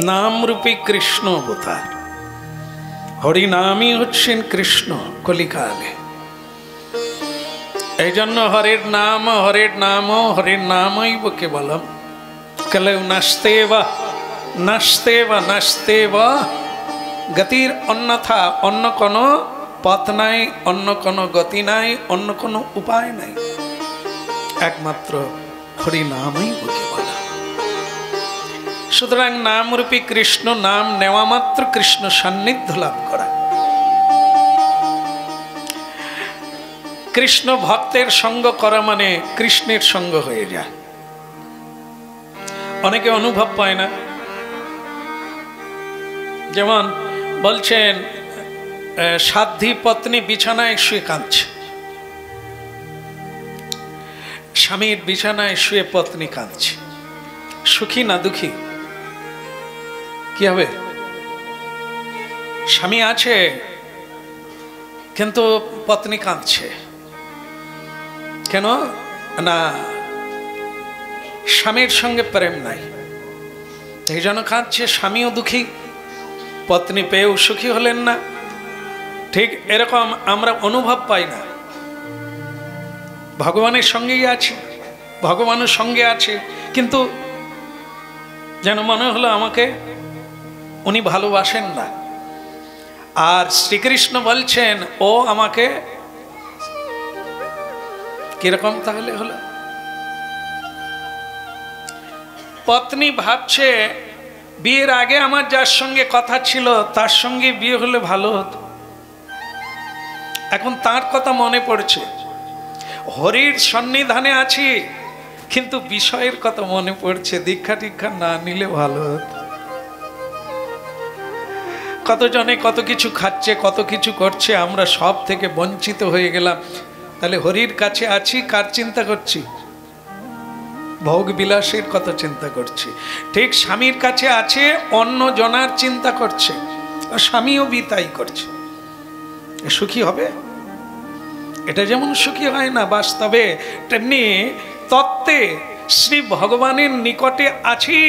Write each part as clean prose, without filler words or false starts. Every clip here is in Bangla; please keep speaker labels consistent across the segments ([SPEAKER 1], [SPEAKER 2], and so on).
[SPEAKER 1] নামরূপী কৃষ্ণ অবতার। হরিনামই হচ্ছেন কৃষ্ণ কলিকালে। এই জন্য হরের নাম হরের নাম হরের নামৈব কেবলম কলৌ নাস্তেবা নাস্তেবা নাস্তেবা গতির অন্যথা, অন্য কোনো পথ নাই, অন্য কোনো গতি নাই, অন্য কোনো উপায় নাই, একমাত্র হরিনামৈব কেবলম। সুতরাং নামরূপী কৃষ্ণ, নাম নেওয়া মাত্র কৃষ্ণ সান্নিধ্য লাভ করা। কৃষ্ণ ভক্তের সঙ্গ করা মানে কৃষ্ণের সঙ্গ হয়ে যায়। অনেকে অনুভব পায় না। যেমন বলছেন সাধ্বী পত্নী বিছানায় শুয়ে কাঁদছে, স্বামীর বিছানায় শুয়ে পত্নী কাঁদছে, সুখী না দুঃখী? কি হবে? স্বামী আছে কিন্তু পত্নী কাঁদছে কেন? না, স্বামীর সঙ্গে প্রেম নাই, এই জন্য কাঁদছে। স্বামীও দুঃখী, পত্নী পেয়েও সুখী হলেন না। ঠিক এরকম আমরা অনুভব পাই না। ভগবানের সঙ্গেই আছে, ভগবানের সঙ্গে আছে, কিন্তু যেন মনে হলো আমাকে উনি ভালোবাসেন না। আর শ্রীকৃষ্ণ বলছেন ও আমাকে, কিরকম তাহলে হলো? পত্নী ভাবছে বিয়ের আগে আমার যার সঙ্গে কথা ছিল তার সঙ্গে বিয়ে হলে ভালো হতো, এখন তার কথা মনে পড়ছে। হরির সন্নিধানে আছি কিন্তু বিষয়ের কথা মনে পড়ছে, দীক্ষা টিক্ষা না নিলে ভালো হতো। কতজনে কত কিছু খাচ্ছে, কত কিছু করছে, আমরা সব থেকে বঞ্চিত হয়ে গেলাম। তাহলে হরির কাছে আছি, কার চিন্তা করছি? ভোগ বিলাসের কথা চিন্তা করছি। ঠিক স্বামীর কাছে আছে, অন্য জনার চিন্তা করছে, আর স্বামীও বিতাই করছে। সুখী হবে? এটা যেমন সুখী হয় না বাস্তবে, তেমনি তত্ত্বে শ্রী ভগবানের নিকটে আছি।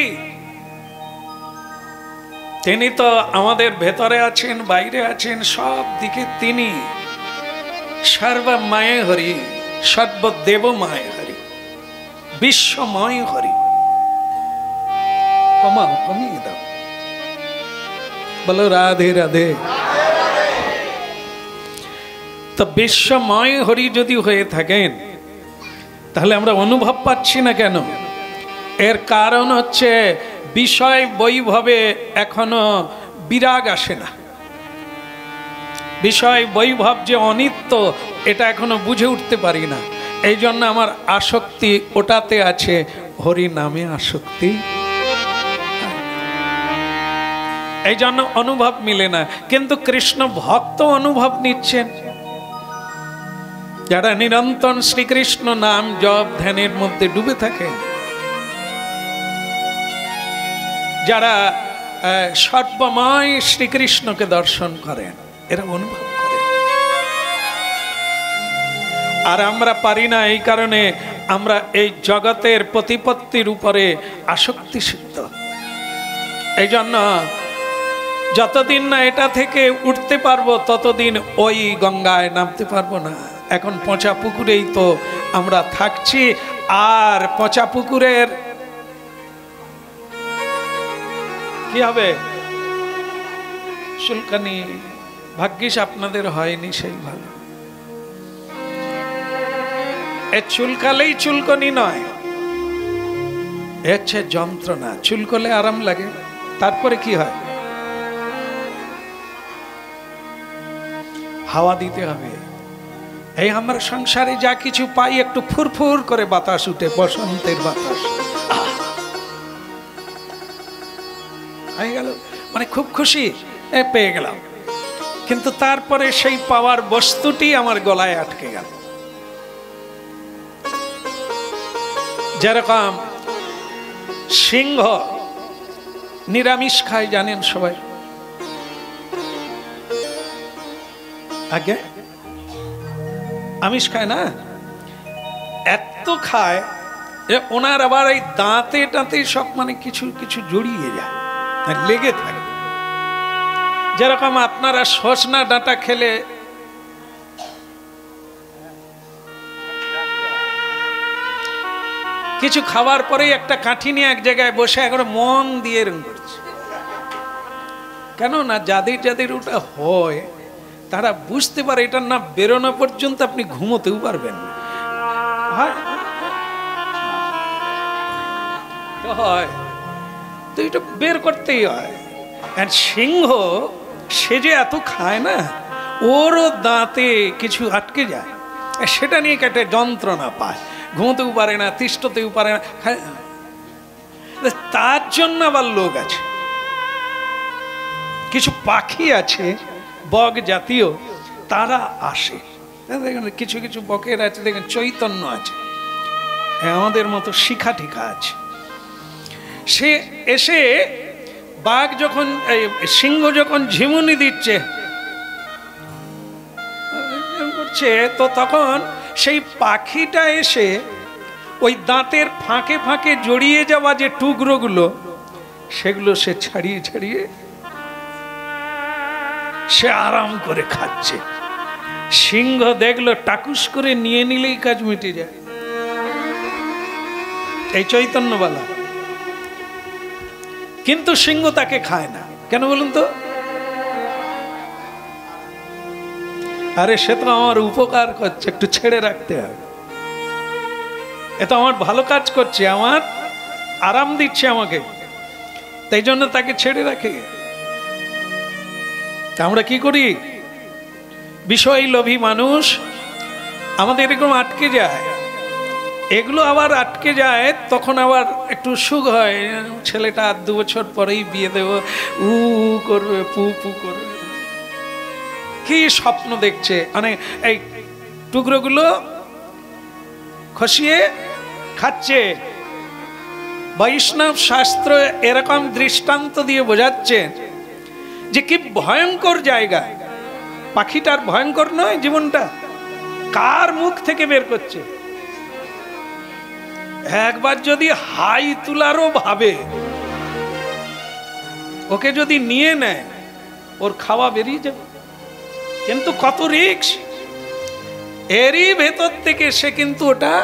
[SPEAKER 1] তিনি তো আমাদের ভেতরে আছেন, বাইরে আছেন, সব দিকে তিনি। সর্বময় হরি, সর্বদেবময় হরি, বিশ্বময় হরি। কমাও, কমিয়ে দাও, বলো রাধে রাধে। তো বিশ্বময় হরি যদি হয়ে থাকেন তাহলে আমরা অনুভব পাচ্ছি না কেন? এর কারণ হচ্ছে বিষয় বৈভবে এখনো বিরাগ আসে না। বিষয় বৈভব যে অনিত্য এটা এখনো বুঝে উঠতে পারি না। এই জন্য আমার আসক্তি ওটাতে আছে, হরি নামে আসক্তি। এই জন্য অনুভব মিলে না। কিন্তু কৃষ্ণ ভক্ত অনুভব নিচ্ছেন, যারা নিরন্তর শ্রীকৃষ্ণ নাম জপ ধ্যানের মধ্যে ডুবে থাকে, যারা সর্বময় শ্রীকৃষ্ণকে দর্শন করেন, এরা অনুভব করেন। আর আমরা পারি না, এই কারণে আমরা এই জগতের প্রতিপত্তির উপরে আসক্তি সিদ্ধ। এই জন্য যতদিন না এটা থেকে উঠতে পারবো ততদিন ওই গঙ্গায় নামতে পারবো না। এখন পচা পুকুরেই তো আমরা থাকছি, আর পচা পুকুরের কি হবে? চুলকানি। ভাগ্যিস আপনাদের হয়নি, সেই ভালো। এ চুলকালেই চুলকানি নয়, এ হচ্ছে যন্ত্রণা। চুলকলে আরাম লাগে, তারপরে কি হয়? হাওয়া দিতে হবে। এই আমরা সংসারে যা কিছু পাই, একটু ফুরফুর করে বাতাস উঠে, বসন্তের বাতাস হয়ে গেল, মানে খুব খুশি পেয়ে গেলাম। কিন্তু তারপরে সেই পাওয়ার বস্তুটি আমার গলায় আটকে গেল। যেরকম সিংহ নিরামিষ খায়, জানেন সবাই? আগে আমিষ খায় না, এত খায় যে ওনার আবার এই দাঁতে টাতে সব মানে কিছু কিছু জড়িয়ে যায়। লেগে থাকে। যেরকম আপনারা সজনা ডাঁটা খেলে কিছু খাওয়ার পরেই একটা কাঠি নিয়ে এক জায়গায় বসে একবার মন দিয়ে এরকম করছে, কেন না যাদের যাদের ওটা হয় তারা বুঝতে পারে এটা না বেরোনো পর্যন্ত আপনি ঘুমোতেও পারবেন না। হয় তো এটা বের করতেই হয়। আর সিংহ সে যে এত খায় না, ওরও দাঁতে কিছু আটকে যায়, সেটা নিয়ে কেটে যন্ত্রণা পায়, ঘুমোতেও পারে না, তিষ্ঠতেও পারে না। তার জন্য আবার লোক আছে, কিছু পাখি আছে বক জাতীয়, তারা আসে। দেখেন কিছু কিছু বকের আছে, দেখেন চৈতন্য আছে, আমাদের মতো শিখা টিখা আছে। সে এসে বাঘ যখন সিংহ যখন ঝিমুনি দিচ্ছে তো তখন সেই পাখিটা এসে ওই দাঁতের ফাঁকে ফাঁকে জড়িয়ে যাওয়া যে টুকরোগুলো সেগুলো সে ছাড়িয়ে ছাড়িয়ে সে আরাম করে খাচ্ছে। সিংহ দেখলো টাকুস করে নিয়ে নিলেই কাজ মিটে যায়। এই চৈতন্যবালা, কিন্তু সিংহ তাকে খায় না কেন বলুন তো? আরে সে তো আমার উপকার করছে, একটু ছেড়ে রাখতে হবে। এ তো আমার ভালো কাজ করছে, আমার আরাম দিচ্ছে আমাকে, তাই জন্য তাকে ছেড়ে রাখে। আমরা কি করি? বিষয় লোভী মানুষ, আমাদের এরকম আটকে যায়। এগুলো আবার আটকে যায়, তখন আবার একটু সুখ হয়, ছেলেটা 2 বছর পরেই বিয়ে দেব, উ করবে, পু পু করবে, কি স্বপ্ন দেখছে। মানে এই টুকরোগুলো খসিয়ে খাচ্ছে। বৈষ্ণব শাস্ত্র এরকম দৃষ্টান্ত দিয়ে বোঝাচ্ছে যে কি ভয়ঙ্কর জায়গা। পাখিটার ভয়ঙ্কর নয় জীবনটা, কার মুখ থেকে বের করছে। একবার যদি হাই তুলারও ভাবে, ওকে যদি নিয়ে নেয়, ওর খাওয়া বেরিয়ে যাবে। কিন্তু কত রিস্ক, এরই ভেতর থেকে সে কিন্তু ওটা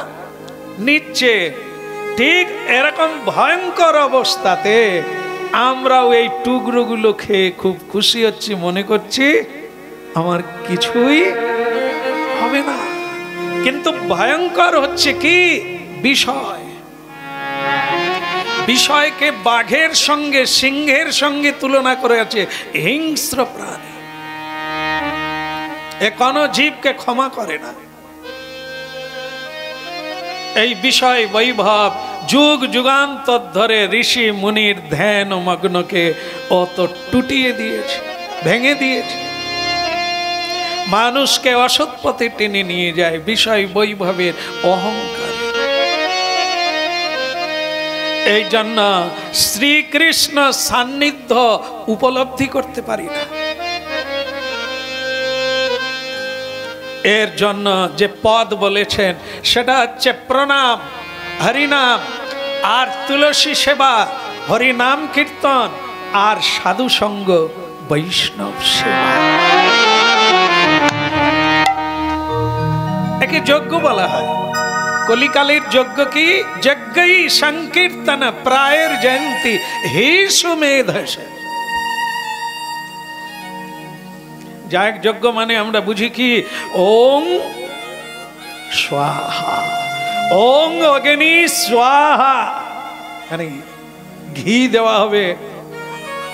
[SPEAKER 1] নিচ্ছে। ঠিক এরকম ভয়ঙ্কর অবস্থাতে আমরাও এই টুকরোগুলো খেয়ে খুব খুশি হচ্ছি, মনে করছি আমার কিছুই হবে না। কিন্তু ভয়ঙ্কর হচ্ছে কি বিষয়। বিষয়কে বাঘের সঙ্গে, সিংহের সঙ্গে তুলনা করে আছে হিংস্র প্রাণী। এ কোন জীবকে ক্ষমা করে না। এই বিষয় বৈভব যুগ যুগান্তর ধরে ঋষি মুনির ধ্যান ও মগ্নকে অত টুটিয়ে দিয়েছে, ভেঙে দিয়েছে। মানুষকে অসৎ পথে টেনে নিয়ে যায় বিষয় বৈভবের অহংকার। এই জন্য শ্রীকৃষ্ণ সান্নিধ্য উপলব্ধি করতে পারি না। এর জন্য যে পদ বলেছেন সেটা হচ্ছে প্রণাম, হরিনাম, আর তুলসী সেবা, হরিনাম কীর্তন, আর সাধু সঙ্গ, বৈষ্ণব সেবা। একে যজ্ঞ বলা হয়। কলিকালের যজ্ঞ কি? যজ্ঞই সংকীর্তন প্রায়ের জয়ন্তী হে সুমেধস। যাক যজ্ঞ মানে আমরা বুঝি কি? ওং স্বাহা, ওং অগ্নি স্বাহা, মানে ঘি দেওয়া হবে,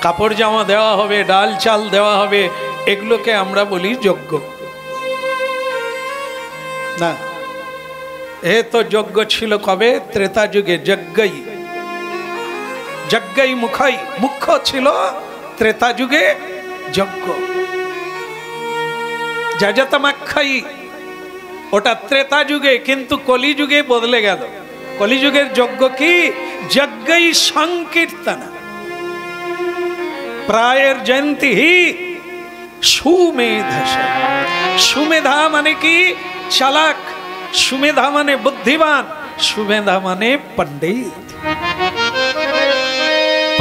[SPEAKER 1] কাপড় জামা দেওয়া হবে, ডাল চাল দেওয়া হবে, এগুলোকে আমরা বলি যজ্ঞ। না, এ তো যজ্ঞ ছিল কবে? ত্রেতা যুগে। যজ্ঞই যজ্ঞই মুখই, মুখ্য ছিল ত্রেতা যুগে যজ্ঞ। যজতমাক্ষাই ওটা ত্রেতা যুগে, কিন্তু কলিযুগে বদলে গেল। কলিযুগের যজ্ঞ কি? যজ্ঞই সংকীর্তন প্রায়ের জয়ন্তী সুমেধস। সুমেধা মানে কি? চালাক। সুমেধা মানে বুদ্ধিমান। সুমেধা মানে পণ্ডিত।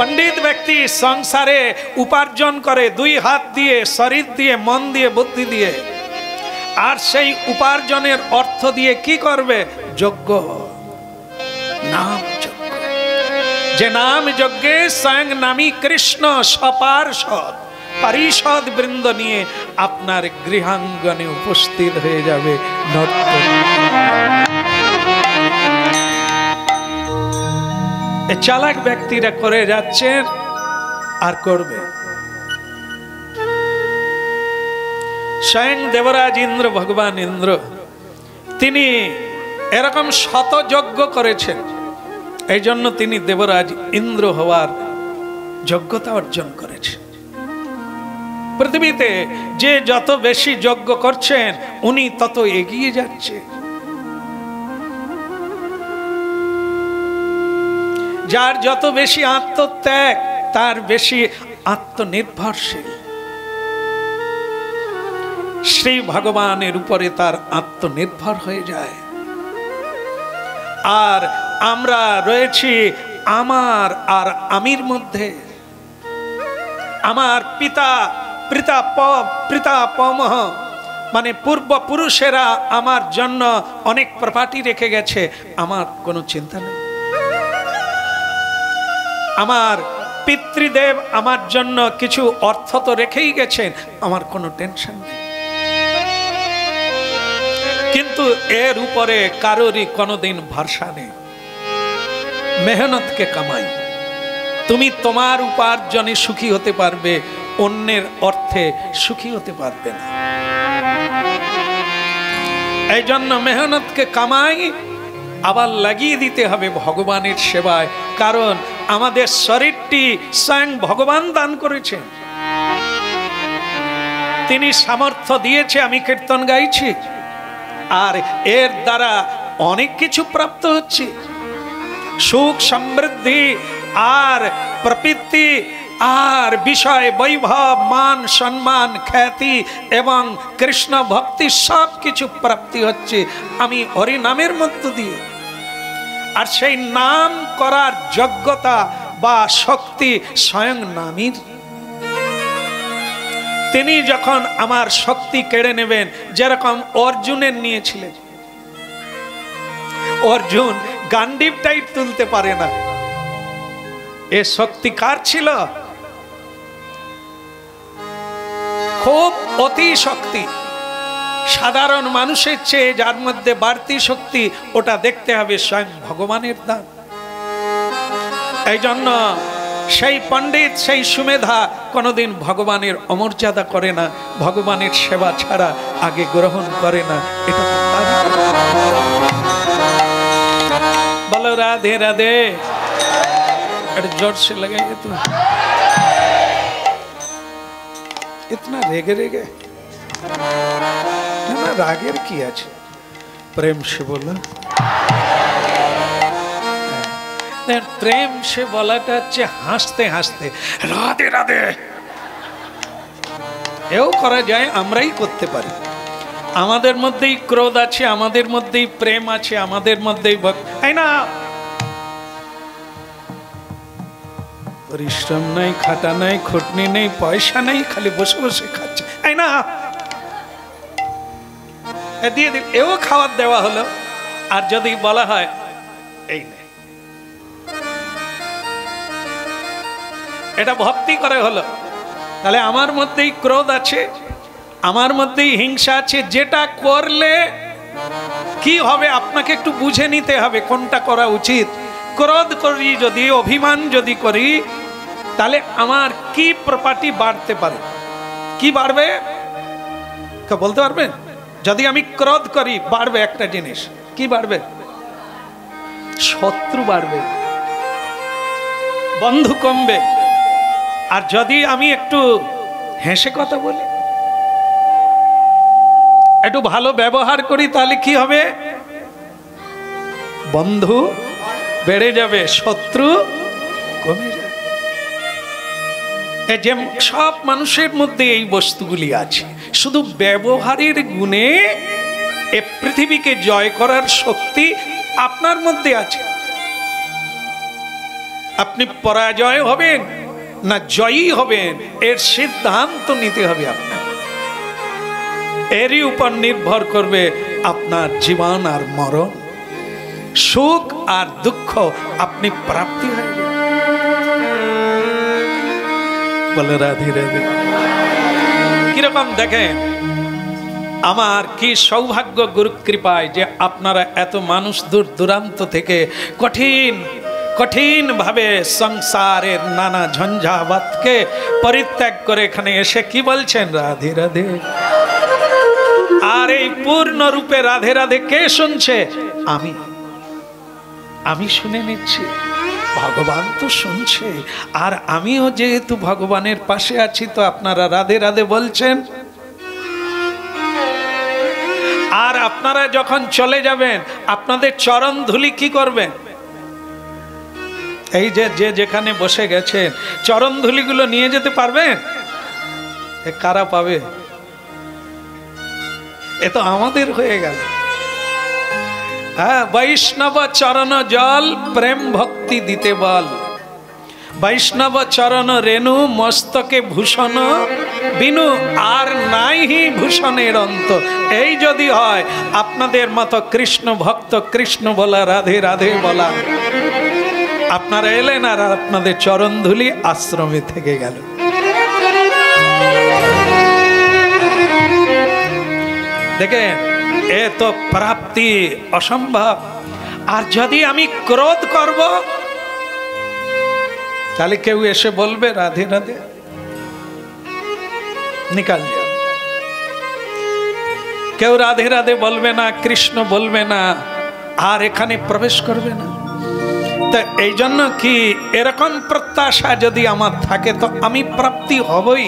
[SPEAKER 1] পণ্ডিত ব্যক্তি সংসারে উপার্জন করে দুই হাত দিয়ে, শরীর দিয়ে, মন দিয়ে, বুদ্ধি দিয়ে, আর সেই উপার্জনের অর্থ দিয়ে কি করবে? যজ্ঞ, নাম যজ্ঞ। যে নাম যজ্ঞে স্বয়ং নামী কৃষ্ণ সপার্ষদ পারিষদ বৃন্দ নিয়ে আপনার গৃহাঙ্গনে উপস্থিত হয়ে যাবে। চালাক ব্যক্তিরা করে যাচ্ছেন আর করবে। স্বয়ং দেবরাজ ইন্দ্র, ভগবান ইন্দ্র, তিনি এরকম শত যজ্ঞ করেছেন। এই জন্য তিনি দেবরাজ ইন্দ্র হওয়ার যোগ্যতা অর্জন করেছেন। পৃথিবীতে যে যত বেশি যজ্ঞ করছেন উনি তত এগিয়ে যাচ্ছে। যার যত বেশি আত্মত্যাগ তার বেশি আত্মনির্ভরশীল। শ্রী ভগবানের উপরে তার আত্মনির্ভর হয়ে যায়। আর আমরা রয়েছি আমার আর আমির মধ্যে। আমার পিতামহ মানে পূর্বপুরুষেরা আমার জন্য অনেক প্রপার্টি রেখে গেছে, আমার কোনো চিন্তা নেই। আমার পিতৃদেব আমার জন্য কিছু অর্থ তো রেখেই গেছেন, আমার কোনো টেনশন নেই। কিন্তু এর উপরে কারোরই কোনোদিন ভরসা নেই। মেহনতকে কামাই। তুমি তোমার উপার্জনে সুখী হতে পারবে, অন্যের অর্থে সুখী হতে পারবে না। এই জন্য মেহনতকে কামাই আবার লাগিয়ে দিতে হবে ভগবানের সেবায়। কারণ আমাদের শরীরটি স্বয়ং ভগবান দান করেছেন। তিনি সামর্থ্য দিয়েছে, আমি কীর্তন গাইছি, আর এর দ্বারা অনেক কিছু প্রাপ্ত হচ্ছে। সুখ, সমৃদ্ধি, আর প্রবৃত্তি, আর বিষয়, বৈভব, মান, সম্মান, খ্যাতি এবং কৃষ্ণ ভক্তি সব কিছু প্রাপ্তি হচ্ছে আমি হরি নামের মধ্য দিয়ে। আর সেই নাম করার যোগ্যতা বা শক্তি স্বয়ং নামীর। তিনি যখন আমার শক্তি কেড়ে নেবেন, যেরকম অর্জুনের নিয়েছিলেন। অর্জুন গান্ডীবটাই তুলতে পারে না। এ শক্তি কার ছিল? খুব অতি শক্তি। সাধারণ মানুষের চেয়ে যার মধ্যে বাড়তি শক্তি, ওটা দেখতে হবে স্বয়ং ভগবানের দান। এই জন্য সেই পণ্ডিত, সেই সুমেধা কোনোদিন ভগবানের অমর্যাদা করে না, ভগবানের সেবা ছাড়া আগে গ্রহণ করে না। এটা বলো রাধে রাধে। जोर से लगाइए तो। इतना रेगे रेगे ना, रागेर की आज प्रेम से बोला। प्रेम से বলাটা হচ্ছে হাসতে হাসতে রাধে রাধে এও করা যায়, আমরাই করতে পারি। আমাদের মধ্যেই ক্রোধ আছে, আমাদের মধ্যেই প্রেম আছে, আমাদের মধ্যেই ভক্তি, তাই না? পরিশ্রম নাই, খাটা নাই, খুটনি নেই, পয়সা নেই, খালি বসে বসে খাচ্ছে, তাই না? দিয়ে দিল, এও খাওয়ার দেওয়া হলো। আর যদি বলা হয় এই নেই, এটা ভক্তি করে হলো, তাহলে আমার মধ্যেই ক্রোধ আছে, আমার মধ্যেই হিংসা আছে। যেটা করলে কি হবে আপনাকে একটু বুঝে নিতে হবে কোনটা করা উচিত। ক্রোধ করি যদি, অভিমান যদি করি, তাহলে আমার কি প্রপার্টি বাড়তে পারে? কি বাড়বে বলতে পারবেন? যদি আমি ক্রোধ করি, বাড়বে একটা জিনিস। কি বাড়বে? শত্রু বাড়বে, বন্ধু কমবে। আর যদি আমি একটু হেসে কথা বলি, একটু ভালো ব্যবহার করি, তাহলে কি হবে? বন্ধু বেড়ে যাবে, শত্রু কমে যাবে। যে সব মানুষের মধ্যে এই বস্তুগুলি আছে, শুধু ব্যবহারের গুণে এ পৃথিবীকে জয় করার শক্তি আপনার মধ্যে আছে। আপনি পরাজয় হবেন না জয়ী হবেন, এর সিদ্ধান্ত নিতে হবে আপনার। এরই উপর নির্ভর করবে আপনার জীবন আর মরণ, সুখ আর দুঃখ আপনি প্রাপ্তি হয়ে যাবে। বলে রাধে রাধে। কিরকম দেখেন, আমার কি সৌভাগ্য গুরু কৃপায় যে আপনারা এত মানুষ দূর দূরান্ত থেকে কঠিন কঠিন ভাবে সংসারের নানা ঝঞ্ঝাবাতকে পরিত্যাগ করে এখানে এসে কি বলছেন রাধে রাধে। আর এই পূর্ণ রূপে রাধে রাধে কে শুনছে? আমি শুনে নিচ্ছি, ভগবান তো শুনছে। আর আমিও যেহেতু ভগবানের পাশে আছি, তো আপনারা রাধে রাধে বলছেন। আর আপনারা যখন চলে যাবেন, আপনাদের চরণ ধুলি কি করবেন? এই যে যেখানে বসে গেছেন, চরণ ধুলিগুলো নিয়ে যেতে পারবেন? কারা পাবে? এ তো আমাদের হয়ে গেল। হ্যাঁ, বৈষ্ণব চরণ জল প্রেম ভক্তি দিতে বল, বৈষ্ণব চরণ রেণু মস্তকে ভূষণ বিনু, আর নাই হি ভূষণের অন্ত। এই যদি হয় আপনাদের মতো কৃষ্ণ ভক্ত, কৃষ্ণ বলা, রাধে রাধে বলা, আপনারা এলেন আর আপনাদের চরণ ধুলি আশ্রমে থেকে গেল। দেখেন, এ তো প্রাপ্তি অসম্ভব। আর যদি আমি ক্রোধ করব, তাহলে কেউ এসে বলবে রাধে রাধে, নিকাল যাও। কেউ রাধে রাধে বলবে না, কৃষ্ণ বলবে না, আর এখানে প্রবেশ করবে না। তা এই জন্য কি, এরকম প্রত্যাশা যদি আমার থাকে তো আমি প্রাপ্তি হবই,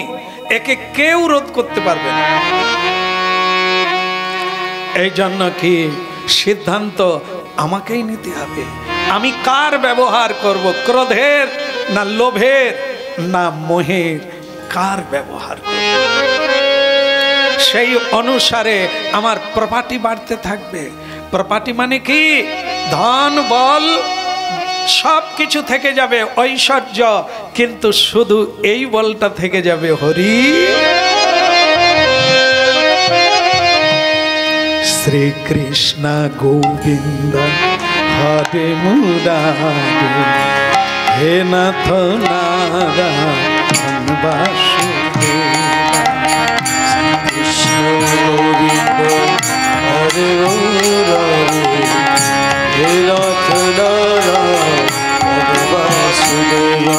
[SPEAKER 1] একে কেউ রোধ করতে পারবে না। এই জন্য কি সিদ্ধান্ত আমাকেই নিতে হবে। আমি কার ব্যবহার করব? ক্রোধের না লোভের না মোহের? কার ব্যবহার করব? সেই অনুসারে আমার প্রপার্টি বাড়তে থাকবে। প্রপার্টি মানে কি? ধন বল সব কিছু থেকে যাবে, ঐশ্বর্য, কিন্তু শুধু এই বলটা থেকে যাবে হরি। শ্রী কৃষ্ণ গোবিন্দ হরে মুরারি, হে নাথ নারায়ণ বাসুদেবা। কৃষ্ণ গোবিন্দ হরে মুরারি, হে নাথ নারায়ণ বাসুদেবা।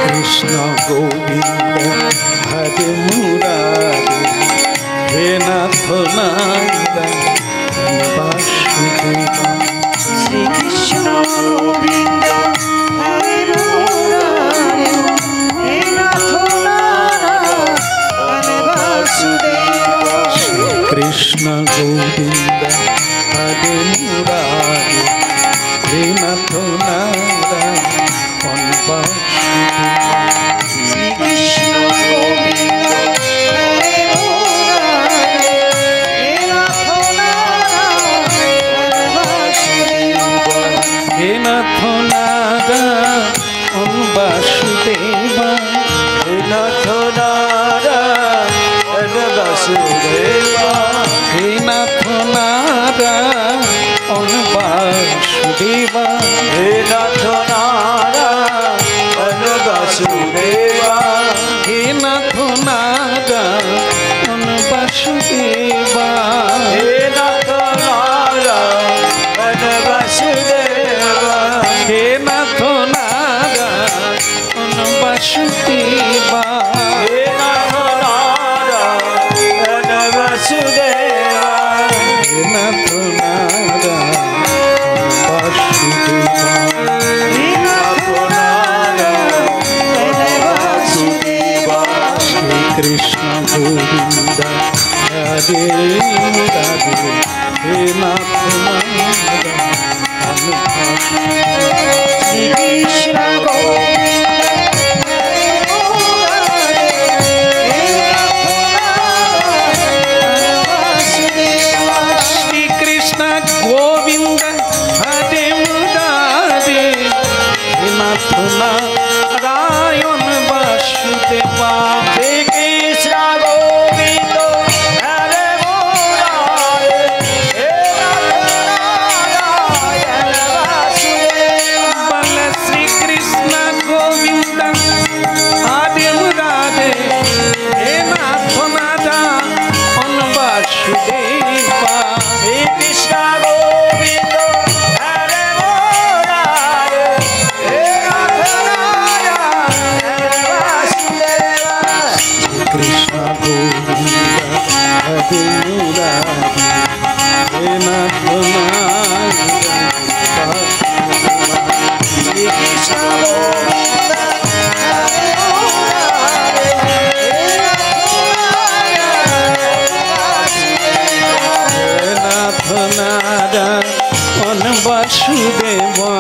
[SPEAKER 1] কৃষ্ণ গোবিন্দ হরে মুরারি, হে নাথ নারায়ণ বাসুদেবা। শ্রী কৃষ্ণ গোবিন্দ হরে মুরারি, হে নাথ নারায়ণ বাসুদেবা। শ্রী কৃষ্ণ গোবিন্দ হরে মুরারি, হে নাথ নারায়ণ বাসুদেবা। শ্রী কৃষ্ণ গোবিন্দ হরে মুরারি, হে নাথ নারায়ণ বাসুদেবা। হে নাথ নারায়ণ বাসুদেবা। হে নাথ নারায়ণ বাসুদেবা। হে নাথ নারায়ণ বাসুদেবা। হে নাথ নারায়ণ বাসুদেবা। হে নাথ নারায়ণ বাসুদেবা। হে নাথ নারায়ণ বাসুদেবা। হে নাথ নারায়ণ বাসুদেবা। হে নাথ নারায়ণ বাসুদেবা। হে নাথ নারায়ণ বাসুদেবা। হে নাথ নারায়ণ বাসুদেবা। শ্রী কৃষ্ণ গোবিন্দ হরে মুরারি, হে নাথ নারায়ণ বাসুদেবা। শ্রী কৃষ্ণ গোবিন্দ হরে মুরারি, হে নাথ নারায়ণ বাসুদেবা। শ্রী কৃষ্ণ গোবিন্দ হরে মুরারি, হে নাথ বাসুদেবা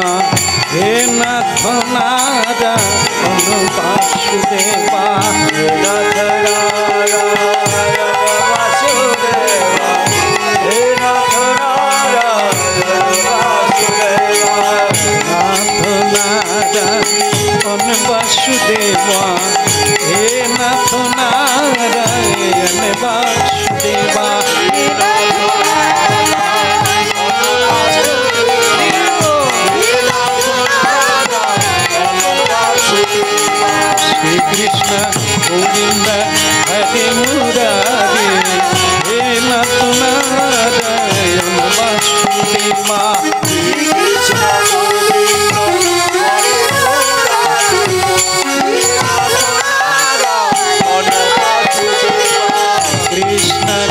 [SPEAKER 1] হে নাথ নারায়ণ বাসুদেবা হে নাথ নারায়ণ বাসুদেবা হে নাথ নারায়ণ বাসুদেবা নাথ নারায়ণ বাসুদেবা হে নাথ নারায়ণ বাসুদেবা कृष्ण गोविंद हरे मुरारी हे नाथ नारायण वासुदेवा कृष्ण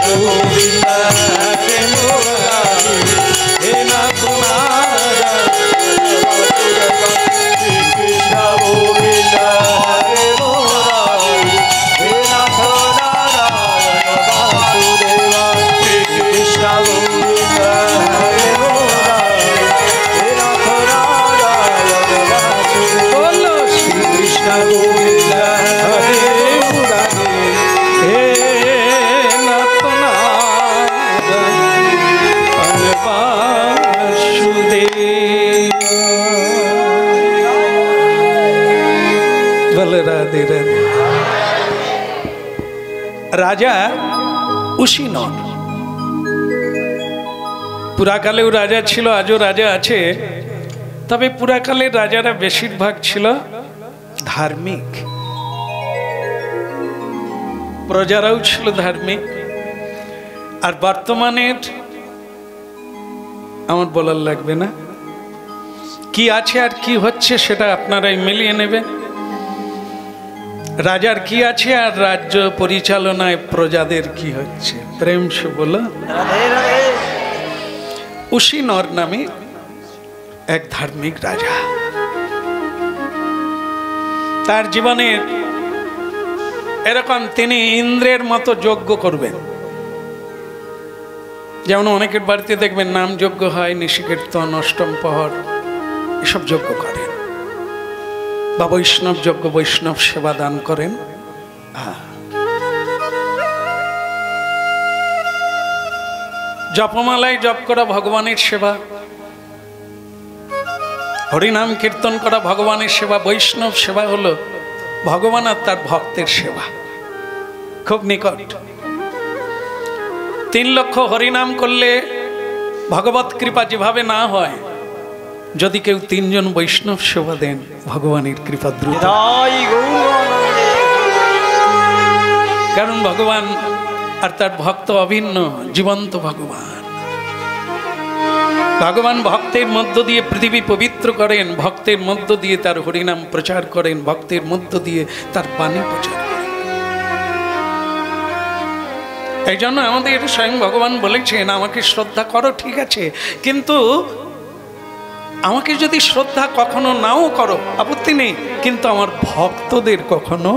[SPEAKER 1] गोविंद हरे मुरारी हे नाथ राधे राधे राजा उसी नन पुराकालेও राजा छिलो आजो राजा आछे तबे पुराकालेर राजारा बेशिरभाग छिलो धार्मिक प्रजाराও छिलो धार्मिक और बर्तमानेर आमार बोलार लागबे ना कि आछे आर कि होच्छे सेटा आपनाराई मिलिये नेबेन राजार की आछे और राज्य परिचालनाय प्रजादेर की होच्छे प्रेम से बोलो उसी नर नामे एक धार्मिक राजा तार जीवने एरकम तिनी इंद्रेर मतो यज्ञ करबेन जेमन अनेकेर बाड़ीते देखबेन नाम यज्ञ हय निशिकीर्तन अष्टम पहर एसब यज्ञ करें বা বৈষ্ণব যজ্ঞ বৈষ্ণব সেবা দান করেন জপমালায় জপ করা ভগবানের সেবা হরিনাম কীর্তন করা ভগবানের সেবা বৈষ্ণব সেবা হলো ভগবান আর তার ভক্তের সেবা খুব নিকট 3 লক্ষ হরিনাম করলে ভগবত কৃপা যেভাবে না হয় যদি কেউ 3 জন বৈষ্ণব সেবা দেন ভগবানের কৃপা দ্রুত কারণ ভগবান আর তার ভক্ত অভিন্ন জীবন্ত ভগবান ভগবান ভক্তের মধ্য দিয়ে পৃথিবী পবিত্র করেন ভক্তের মধ্য দিয়ে তার হরিনাম প্রচার করেন ভক্তের মধ্য দিয়ে তার বাণী প্রচার করেন এইজন্য আমাদের স্বয়ং ভগবান বলেছেন আমাকে শ্রদ্ধা করো ঠিক আছে কিন্তু আমাকে যদি শ্রদ্ধা কখনো নাও করো আপত্তি নেই কিন্তু আমার ভক্তদের কখনো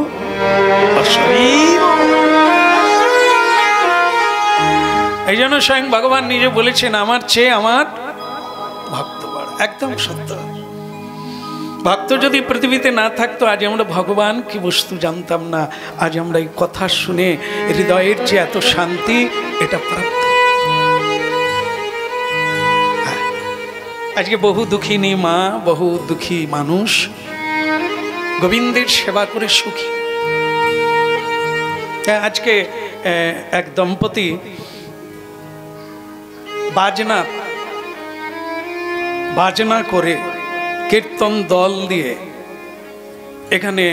[SPEAKER 1] এই জন্য স্বয়ং ভগবান নিজে বলেছেন আমার চেয়ে আমার ভক্ত বড় একদম সত্য ভক্ত যদি পৃথিবীতে না থাকতো আজ আমরা ভগবান কি বস্তু জানতাম না আজ আমরা এই কথা শুনে হৃদয়ের যে এত শান্তি এটা প্রাপ্ত আজকে বহু দুঃখিনী মা বহু দুঃখী মানুষ গোবিন্দের সেবা করে সুখী আজকে এক দম্পতি বাজনা করে কীর্তন দল দিয়ে এখানে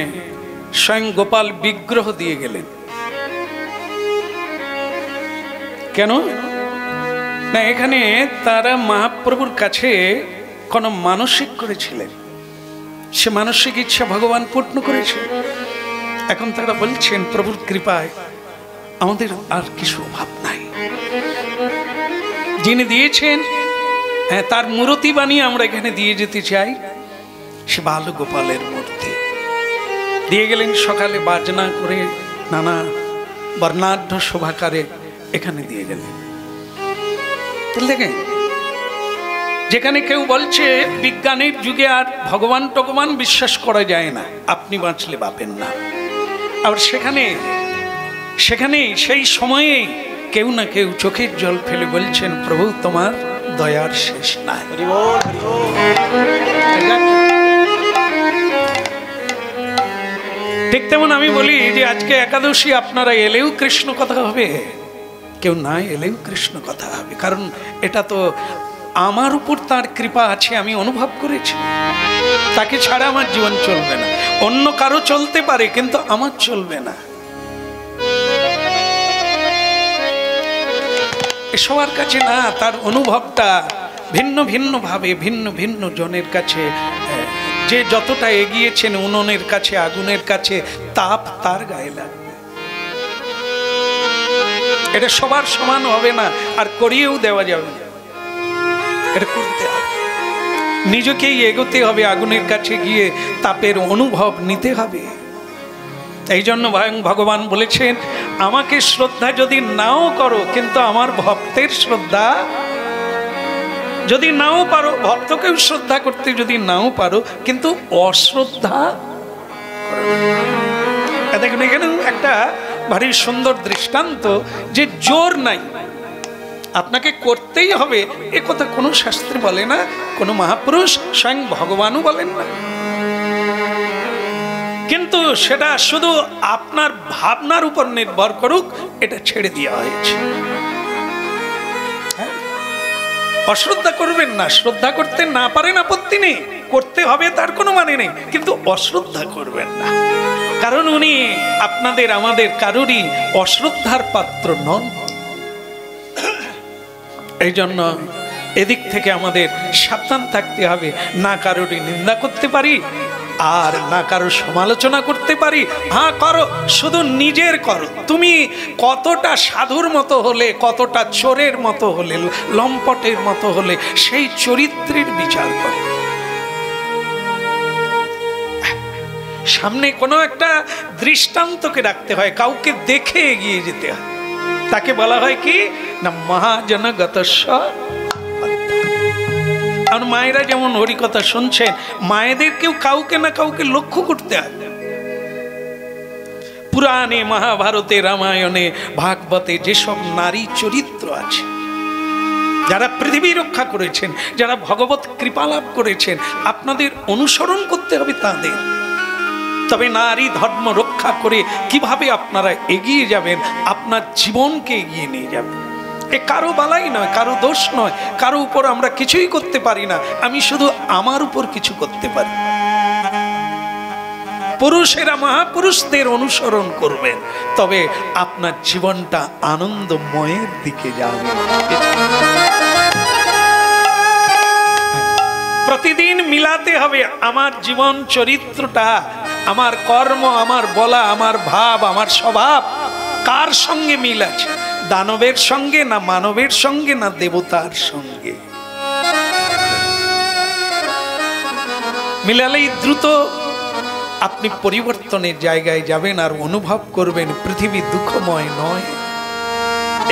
[SPEAKER 1] স্বয়ং গোপাল বিগ্রহ দিয়ে গেলেন কেন না এখানে তারা মহাপ্রভুর কাছে কোনো মানসিক করেছিলেন সে মানসিক ইচ্ছা ভগবান পূর্ণ করেছে এখন তারা বলছেন প্রভুর কৃপায় আমাদের আর কিছু অভাব নাই। যিনি দিয়েছেন তার মূর্তি বানিয়ে আমরা এখানে দিয়ে যেতে চাই। সে বালু গোপালের মূর্তি দিয়ে গেলেন, সকালে বাজনা করে নানা বর্ণাঢ্য শোভাকারে এখানে দিয়ে গেলেন। দেখেন, যেখানে কেউ বলছে বিজ্ঞানের যুগে আর ভগবান টগবান বিশ্বাস করা যায় না, আপনি বাঁচলে পাবেন না, আবার সেখানে সেই সময়ে কেউ না কেউ চোখের জল ফেলে বলছেন, প্রভু তোমার দয়ার শেষ নাই। ঠিক তেমন আমি বলি যে আজকে একাদশী আপনারা এলেও কৃষ্ণ কথা হবে, কেউ না এলেও কৃষ্ণ কথা হবে, কারণ এটা তো আমার উপর তার কৃপা আছে, আমি অনুভব করেছি। তাকে ছাড়া আমার জীবন চলবে না। অন্য কারো চলতে পারে, কিন্তু আমার চলবে না। সবার কাছে না, তার অনুভবটা ভিন্ন ভিন্ন ভাবে ভিন্ন ভিন্ন জনের কাছে। যে যতটা এগিয়েছেন উনুনের কাছে, আগুনের কাছে, তাপ তার গায়ে লাগবে। এটা সবার সমান হবে না, আর করিয়েও দেওয়া যাবে না। এটা করতে হবে, নিজেকেই এগোতে হবে, আগুনের কাছে গিয়ে তাপের অনুভব নিতে হবে। এই জন্য ভগবান বলেছেন, আমাকে শ্রদ্ধা যদি নাও করো, কিন্তু আমার ভক্তের শ্রদ্ধা যদি নাও পারো, ভক্তকেও শ্রদ্ধা করতে যদি নাও পারো, কিন্তু অশ্রদ্ধা দেখুন, এখানেও একটা ভারী সুন্দর দৃষ্টান্ত, যে জোর নাই, আপনাকে করতেই হবে এ কথা কোনো শাস্ত্রে বলে না, কোনো মহাপুরুষ স্বয়ং ভগবানও বলেন না। কিন্তু সেটা শুধু আপনার ভাবনার উপর নির্ভর করুক, এটা ছেড়ে দেওয়া হয়েছে। অশ্রদ্ধা করবেন না, শ্রদ্ধা করতে না পারেন আপত্তি নেই, করতে হবে তার কোনো মানে নেই, কিন্তু অশ্রদ্ধা করবেন না, কারণ উনি আপনাদের আমাদের কারোরই অশ্রদ্ধার পাত্র নন। এই জন্য এদিক থেকে আমাদের সাবধান থাকতে হবে, না কারোরই নিন্দা করতে পারি, আর না কারো সমালোচনা করতে পারি। হ্যাঁ করো, শুধু নিজের করো। তুমি কতটা সাধুর মতো হলে, কতটা চোরের মতো হলে, লম্পটের মতো হলে, সেই চরিত্রের বিচার করো। সামনে কোনো একটা দৃষ্টান্তকে রাখতে হয়, কাউকে দেখে এগিয়ে যেতে হয়। তাকে বলা হয় কি না, মহাজনগতস্য। আর মায়েরা যেমন হরিকথা শুনছেন, মায়েদেরকেও কাউকে না কাউকে লক্ষ্য করতে হয়। পুরাণে, মহাভারতে, রামায়ণে, ভাগবতে যেসব নারী চরিত্র আছে, যারা পৃথিবী রক্ষা করেছেন, যারা ভগবত কৃপা লাভ করেছেন, আপনাদের অনুসরণ করতে হবে তাদের। তবে নারী ধর্ম রক্ষা করে কিভাবে আপনারা এগিয়ে যাবেন, আপনার জীবনকে এগিয়ে নিয়ে যাবেন। এ কারো বালাই নয়, কারো দোষ নয়, কারো উপর আমরা কিছুই করতে পারি না। আমি শুধু আমার উপর কিছু করতে পারি। পুরুষেরা মহাপুরুষদের অনুসরণ করবেন, তবে আপনার জীবনটা আনন্দময়ের দিকে যাবে। প্রতিদিন মিলাতে হবে আমার জীবন চরিত্রটা, আমার কর্ম, আমার বলা, আমার ভাব, আমার স্বভাব কার সঙ্গে মিল আছে, দানবের সঙ্গে না মানবের সঙ্গে না দেবতার সঙ্গে। মিলালেই দ্রুত আপনি পরিবর্তনের জায়গায় যাবেন, আর অনুভব করবেন পৃথিবী দুঃখময় নয়।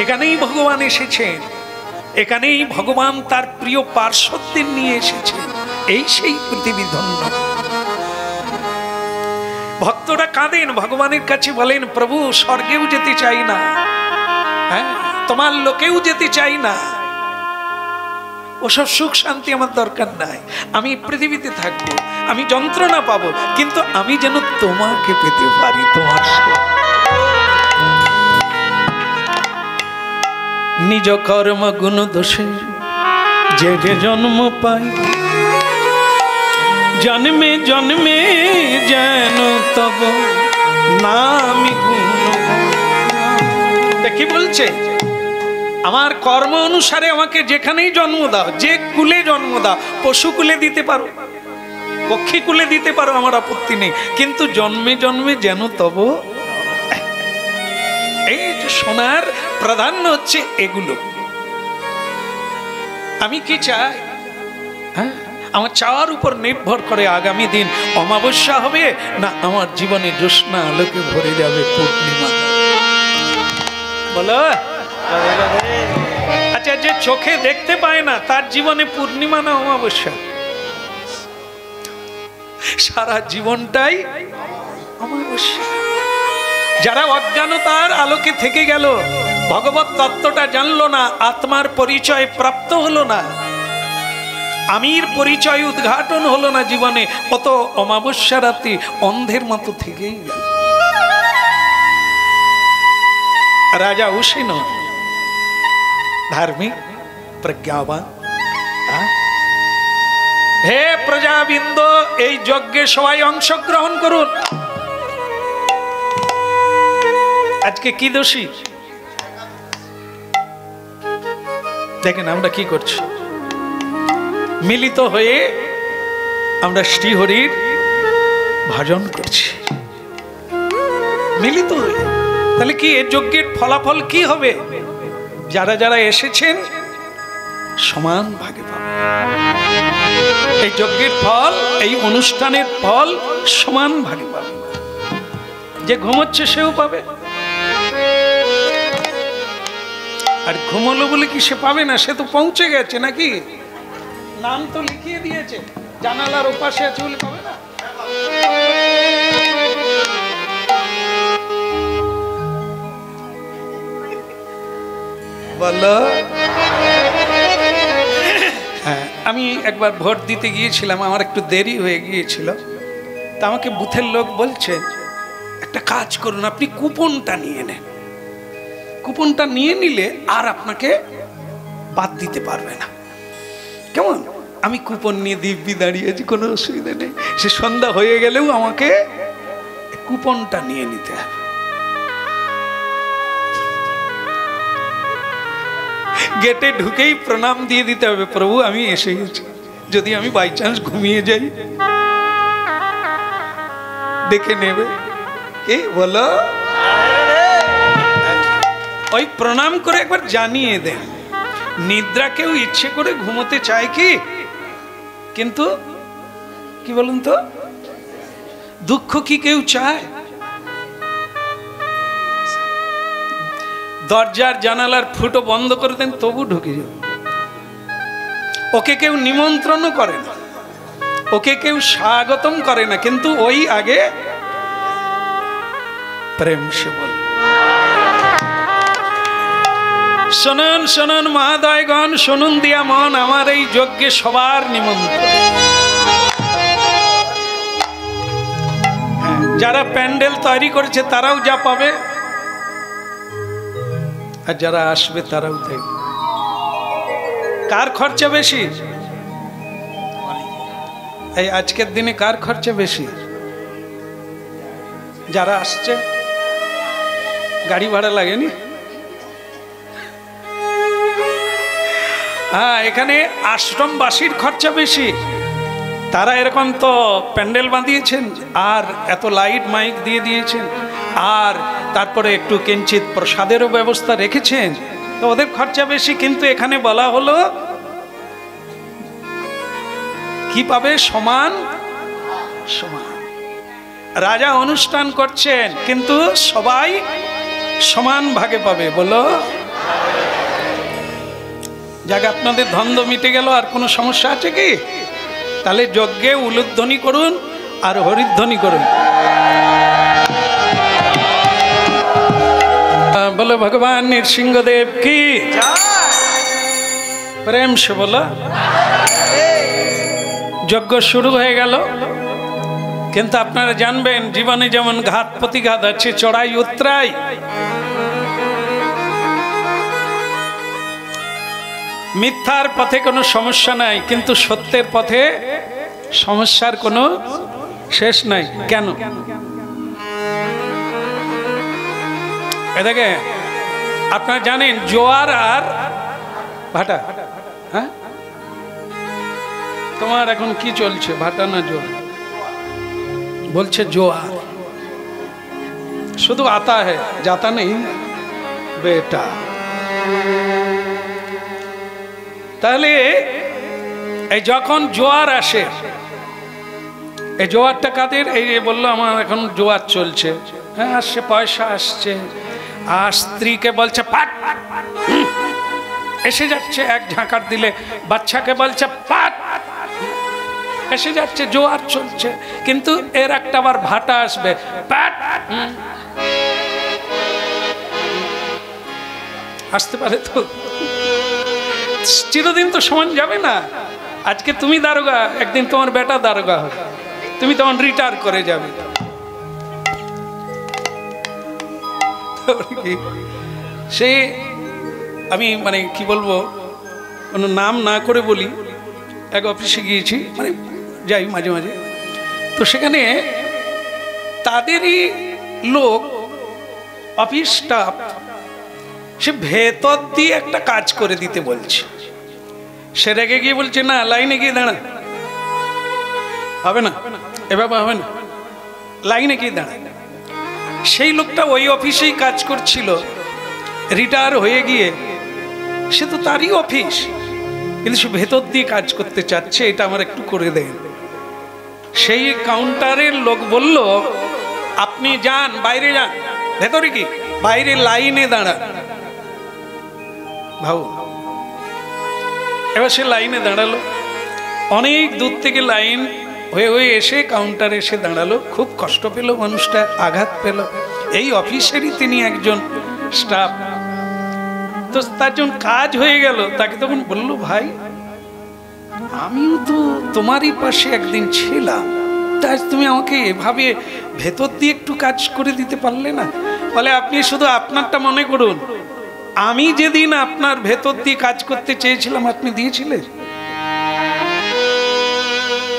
[SPEAKER 1] এখানেই ভগবান এসেছেন, এখানেই ভগবান তার প্রিয় পার্শ্বদের নিয়ে এসেছেন। এই সেই পৃথিবী ধন্য। ভক্তরা কাঁদেন, ভগবানের কাছে বলেন, প্রভু স্বর্গেও যেতে চাই না, হ্যাঁ তোমার লোকেও যেতে চাই না, ওসব সুখ শান্তি আমার দরকার নাই। আমি পৃথিবীতে থাকবো, আমি যন্ত্রণা পাবো, কিন্তু আমি যেন তোমাকে পেতে পারি, তোমার নিজ কর্ম গুণ দোষে যে যে জন্ম পাই, জন্মে জন্মে যেন তব নামি গুণ। কি বলছে, আমার কর্ম অনুসারে আমাকে যেখানেই জন্ম দাও, যে কুলে জন্ম দাও, পশু কুলে দিতে পারো, পক্ষী কুলে দিতে পারো, আমার আপত্তি নেই, কিন্তু জন্মে জন্মে যেন তব। এই যে সোনার প্রাধান্য হচ্ছে এগুলো। আমি কি চাই? হ্যাঁ, আমার চাওয়ার উপর নির্ভর করে আগামী দিন অমাবস্যা হবে না আমার জীবনে জ্যোৎস্না আলোকে ভরে যাবে পূর্ণিমা। বলো আচ্ছা, যে চোখে দেখতে পায় না তার জীবনে পূর্ণিমা না অমাবস্যা? সারা জীবনটাই অমাবস্যা। যারা অজ্ঞানতার আলোকে থেকে গেল, ভগবত তত্ত্বটা জানলো না, আত্মার পরিচয় প্রাপ্ত হলো না, আমির পরিচয় উদ্ঘাটন হলো না জীবনে, কত অমাবস্যা রাত্রি অন্ধের মতো থেকেই গেল। রাজা উসেন ধার্মিক প্রজ্ঞাবান, হে প্রজাবৃন্দ, এই যজ্ঞে সবাই অংশগ্রহণ করুন। আজকে কি দোষী দেখেন, আমরা কি করছি? মিলিত হয়ে আমরা শ্রীহরির ভজন করছি, মিলিত হয়ে। তাহলে কি এই যজ্ঞের ফলাফল কি হবে? যারা যারা এসেছেন সমান ভাগে পাবে। এই যজ্ঞের ফল, এই অনুষ্ঠানের ফল সমান ভাগে পাবে। যে ঘুমোচ্ছে সেও পাবে, আর ঘুমোলো বলে কি সে পাবে না? সে তো পৌঁছে গেছে নাকি? নাম তো লিখিয়ে দিয়েছে, জানালার ওপাশে আছে বলে পাবে না? বলো। হ্যাঁ, আমি একবার ভোট দিতে গিয়েছিলাম, আমার একটু দেরি হয়ে গিয়েছিল। তা আমাকে বুথের লোক বলছে, একটা কাজ করুন, আপনি কুপনটা নিয়ে নেন, কুপনটা নিয়ে নিলে আর আপনাকে বাদ দিতে পারবে না। কেমন? আমি কুপন নিয়ে দিব্যি দাঁড়িয়েছি, কোনো অসুবিধা নেই। সে সন্ধ্যা হয়ে গেলেও আমাকে কুপনটা নিয়ে নিতে হবে। গেটে ঢুকেই প্রণাম দিয়ে দিতে হবে, প্রভু আমি এসে গেছি, যদি আমি বাই চান্স ঘুমিয়ে যাই ডেকে নেবে। কে বলো? ওই প্রণাম করে একবার জানিয়ে দেন। নিদ্রা কেউ ইচ্ছে করে ঘুমোতে চায় কি? কিন্তু কি বলুন তো, দুঃখ কি কেউ চায়? দরজার জানালার ফুটো বন্ধ করে দেন, তবু ঢুকে যাবে। ওকে কেউ নিমন্ত্রণও করে না, ওকে কেউ স্বাগতম করে না, কিন্তু ওই আগে প্রেম সে বল। শুনুন শুনুন মহাদয়গণ, শুনুন দিয়া মন, আমার এই যজ্ঞে সবার নিমন্ত্রণ। যারা প্যান্ডেল তৈরি করেছে তারাও যা পাবে, আর যারা আসবে তারাও তাই। কার খরচা বেশি? এই আজকের দিনে কার খরচা বেশি? যারা আসছে। গাড়ি ভাড়া লাগেনি? হ্যাঁ, এখানে আশ্রমবাসীর খরচা বেশি। তারা এরকম তো প্যান্ডেল বাঁধিয়েছেন, আর এত লাইট মাইক দিয়ে দিয়েছেন, আর তারপরে একটু কিঞ্চিত প্রসাদেরও ব্যবস্থা রেখেছেন, তো ওদের খরচা বেশি। কিন্তু এখানে বলা হলো কি পাবে? সমান সমান। রাজা অনুষ্ঠান করছেন, কিন্তু সবাই সমান ভাগে পাবে। বলো। যাক, আপনাদের দ্বন্দ্ব মিটে গেল। আর কোনো সমস্যা আছে কি? তাহলে যজ্ঞে উলুধ্বনি করুন আর হরিধ্বনি করুন। বলো ভগবান নৃসিংহদেব কি প্রেম সে বলো। যজ্ঞ শুরু হয়ে গেল, কিন্তু আপনারা জানবেন জীবনে যেমন ঘাত প্রতিঘাত আছে, চড়াই উতরাই। মিথ্যার পথে কোনো সমস্যা নাই, কিন্তু সত্যের পথে সমস্যার কোনো শেষ নাই। কেন? এদিকে আপনারা জানেন জোয়ার আর ভাটা। হ্যাঁ, তোমার এখন কি চলছে, ভাটা না জোয়ার? বলছে জোয়ার। শুধু আতা হ্যায়, যাতা নেই। বেটা। তাহলে এই যখন জোয়ার আসে, এই জোয়ারটা কাদের? এই বললো আমার এখন জোয়ার চলছে, হ্যাঁ আসছে, পয়সা আসছে, আর স্ত্রীকে বলছে পাট, এসে যাচ্ছে এক ঝাঁকার দিলে, বাচ্চাকে বলছে পাট, এসে যাচ্ছে, জোয়ার চলছে। কিন্তু এর একটা আবার ভাটা আসবে, পাট আসতে পারে তো, চিরদিন তো সমান যাবে না। আজকে তুমি দারোগা, একদিন তোমার বেটা দারোগা হবে, তুমি তখন রিটায়ার করে যাবে। সে আমি মানে কি বলবো, কোনো নাম না করে বলি, এক অফিসে গিয়েছি, মানে যাই মাঝে মাঝে, তো সেখানে তাদেরই লোক, অফিস স্টাফ, সে ভেতর দিয়ে একটা কাজ করে দিতে বলছে, সে রেগে গিয়ে বলছে না লাইনে গিয়ে দাঁড়া, হবে না, এভাবে হবে না, লাইনে গিয়ে দাঁড়া। সেই লোকটা ওই অফিসেই কাজ করছিল, রিটায়ার হয়ে গিয়ে, সে তো তারই অফিস, কিন্তু সে ভেতর দিয়ে কাজ করতে চাচ্ছে, এটা আমার একটু করে দেন। সেই কাউন্টারের লোক বলল আপনি যান, বাইরে যান। ভেতরে কি? বাইরে লাইনে দাঁড়া। ভাবো, এবার সে লাইনে দাঁড়ালো, অনেক দূর থেকে লাইন হয়ে হয়ে এসে কাউন্টারে এসে দাঁড়ালো, খুব কষ্ট পেল মানুষটা, আঘাত পেল, এই অফিসেরই তিনি একজন স্টাফ। তো তার যখন কাজ হয়ে গেল, তাকে তখন বলল ভাই আমিও তো তোমারই পাশে একদিন ছিলাম, তাই তুমি আমাকে এভাবে ভেতর দিয়ে একটু কাজ করে দিতে পারলে না? বলে আপনি শুধু আপনারটা মনে করুন, আমি যেদিন আপনার ভেতর দিয়ে কাজ করতে চেয়েছিলাম আপনি দিয়েছিলেন?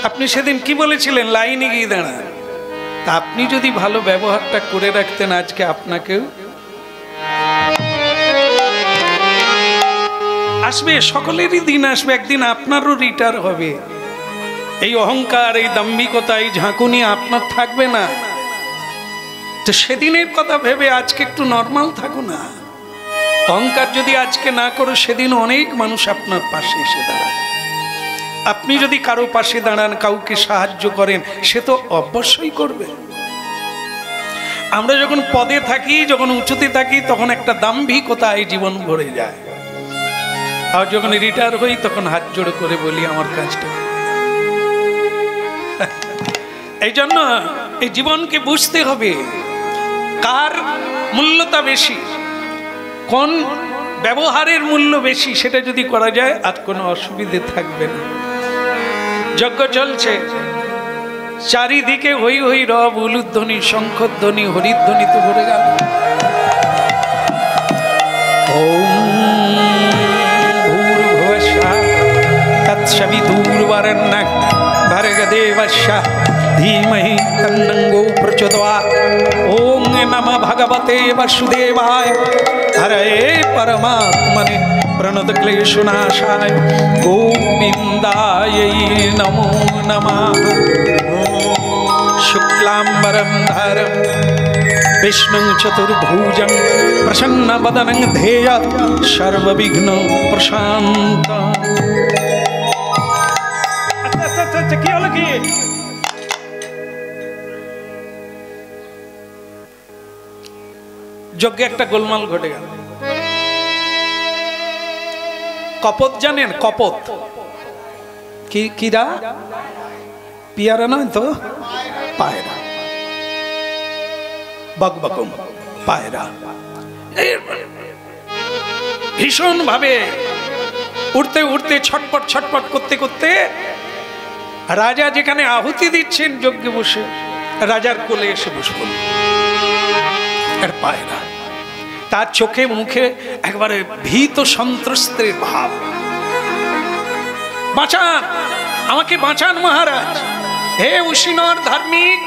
[SPEAKER 1] আপনি সেদিন কি বলেছিলেন? লাইনে গিয়ে দাঁড়া। তা আপনি যদি ভালো ব্যবহারটা করে রাখতেন, আজকে আপনাকেও আসবে, সকলেরই দিন আসবে, একদিন আপনারও রিটায়ার হবে। এই অহংকার, এই দাম্ভিকতা, এই ঝাঁকুনি আপনার থাকবে না। তো সেদিনের কথা ভেবে আজকে একটু নর্মাল থাকো না। অহংকার যদি আজকে না করো, সেদিন অনেক মানুষ আপনার পাশে এসে দাঁড়ায়। আপনি যদি কারো পাশে দাঁড়ান, কাউকে সাহায্য করেন, সে তো অবশ্যই করবে। আমরা যখন পদে থাকি, যখন উঁচুতে থাকি, তখন একটা দাম্ভিকতায় জীবন ভরে যায়। আর যখন রিটায়ার হই, তখন হাত জোড়ো করে বলি আমার কাজটা। এই জন্য এই জীবনকে বুঝতে হবে, কার মূল্যটা বেশি, কোন ব্যবহারের মূল্য বেশি, সেটা যদি করা যায় আর কোনো অসুবিধে থাকবে না। যজ্ঞ চলছে, চারিদিকে হই হই রব, উলুধ্বনি, শঙ্খধ্বনি, হরিধ্বনিতে ভরে গেল। ওম ভূর্ভুবস্সুঃ তৎসবিতুর্বরেণ্যং ভর্গদেবস্য ধীমহি তন্নঃ প্রচোদয়াৎ। ওম নমঃ ভগবতে বাসুদেবায় হরে পরমাত্মনে প্রণতক্লেশনাশায় গোবিন্দায় নমো নমঃ। শুক্লাম্বরম ধরম বিষ্ণুং চতুর্ভুজং প্রসন্নবদনং ধ্যেয়ঃ সর্ববিঘ্ন প্রশান্তং। আচ্ছা, কি হলো কি? যজ্ঞে একটা গোলমাল ঘটে গেল। কপত জানেন? কপত কি? কিরা? পিয়ারা নয় তো, পায়রা, বকবকম পায়রা। ভীষণ ভাবে উঠতে উঠতে, ছটপট ছটপট করতে করতে, রাজা যেখানে আহুতি দিচ্ছেন যজ্ঞে বসে, রাজার কোলে এসে বসে পড়ল আর পায়রা। তার চোখে মুখে একবারে ভীত সন্ত্রস্তের ভাব। বাঁচান, আমাকে বাঁচান মহারাজ, হে উশিনর ধার্মিক,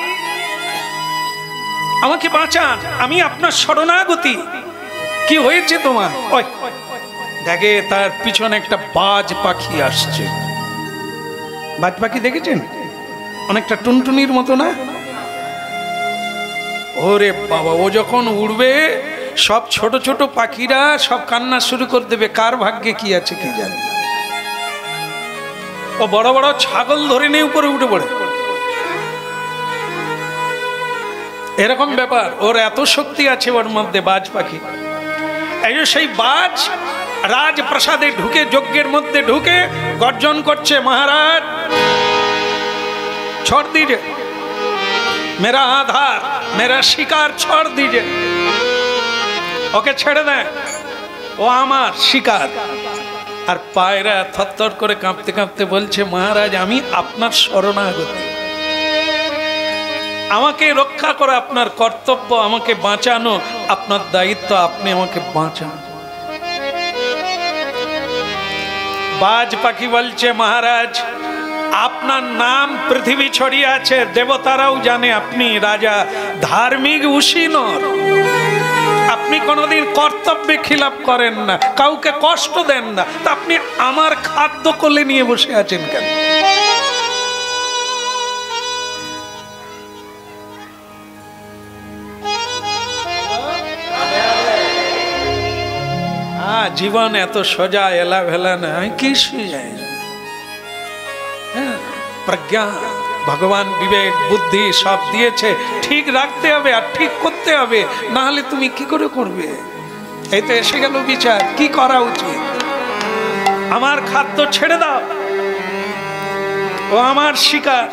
[SPEAKER 1] আমাকে বাঁচান, আমি আপনার শরণাগতি। কি হয়েছে তোমার? ওই দেখে তার পিছনে একটা বাজ পাখি আসছে। বাজ পাখি দেখেছেন? অনেকটা টুনটুনির মতো না? ওরে বাবা, ও যখন উড়বে সব ছোট ছোট পাখিরা সব কান্না শুরু করে দেবে, কার ভাগ্যে কি আছে কি জানে। ও বড় বড় ছাগল ধরে নিয়ে উপরে উঠে পড়ে, এরকম ব্যাপার। ওর এত শক্তি আছে ওর মধ্যে, বাজ পাখি। এই যে সেই বাজ রাজপ্রাসাদে ঢুকে, যজ্ঞের মধ্যে ঢুকে গর্জন করছে, মহারাজ छोड़ दीजिए मेरा आधार, मेरा शिकार छोड़ दीजिए, ওকে ছেড়ে দেন, ও আমার শিকার। আর পায়রা থরথর করে কাঁপতে কাঁপতে বলছে, মহারাজ আমি আপনার শরণাগত, আমাকে রক্ষা করা আপনার কর্তব্য, আমাকে বাঁচানো আপনার দায়িত্ব, আপনি আমাকে বাঁচান। বাজ পাখি বলছে, মহারাজ আপনার নাম পৃথিবী ছড়িয়ে আছে, দেবতারাও জানে আপনি রাজা, ধার্মিক উশিনর, আপনি কোনোদিন কর্তব্যে খিলাপ করেন না, কাউকে কষ্ট দেন না, তা আপনি আমার খাদ্য কোলে নিয়ে বসে আছেন কেন? জীবন এত সোজা এলা ভেলা নয়, কিছু যায় না। প্রজ্ঞা ভগবান বিবেক বুদ্ধি সব দিয়েছে, ঠিক রাখতে হবে আর ঠিক করতে হবে, না হলে তুমি কি করে করবে? এই তো এসে গেল বিচার, কি করা উচিত। আমার খাদ্য ছেড়ে দাও, ও আমার শিকার।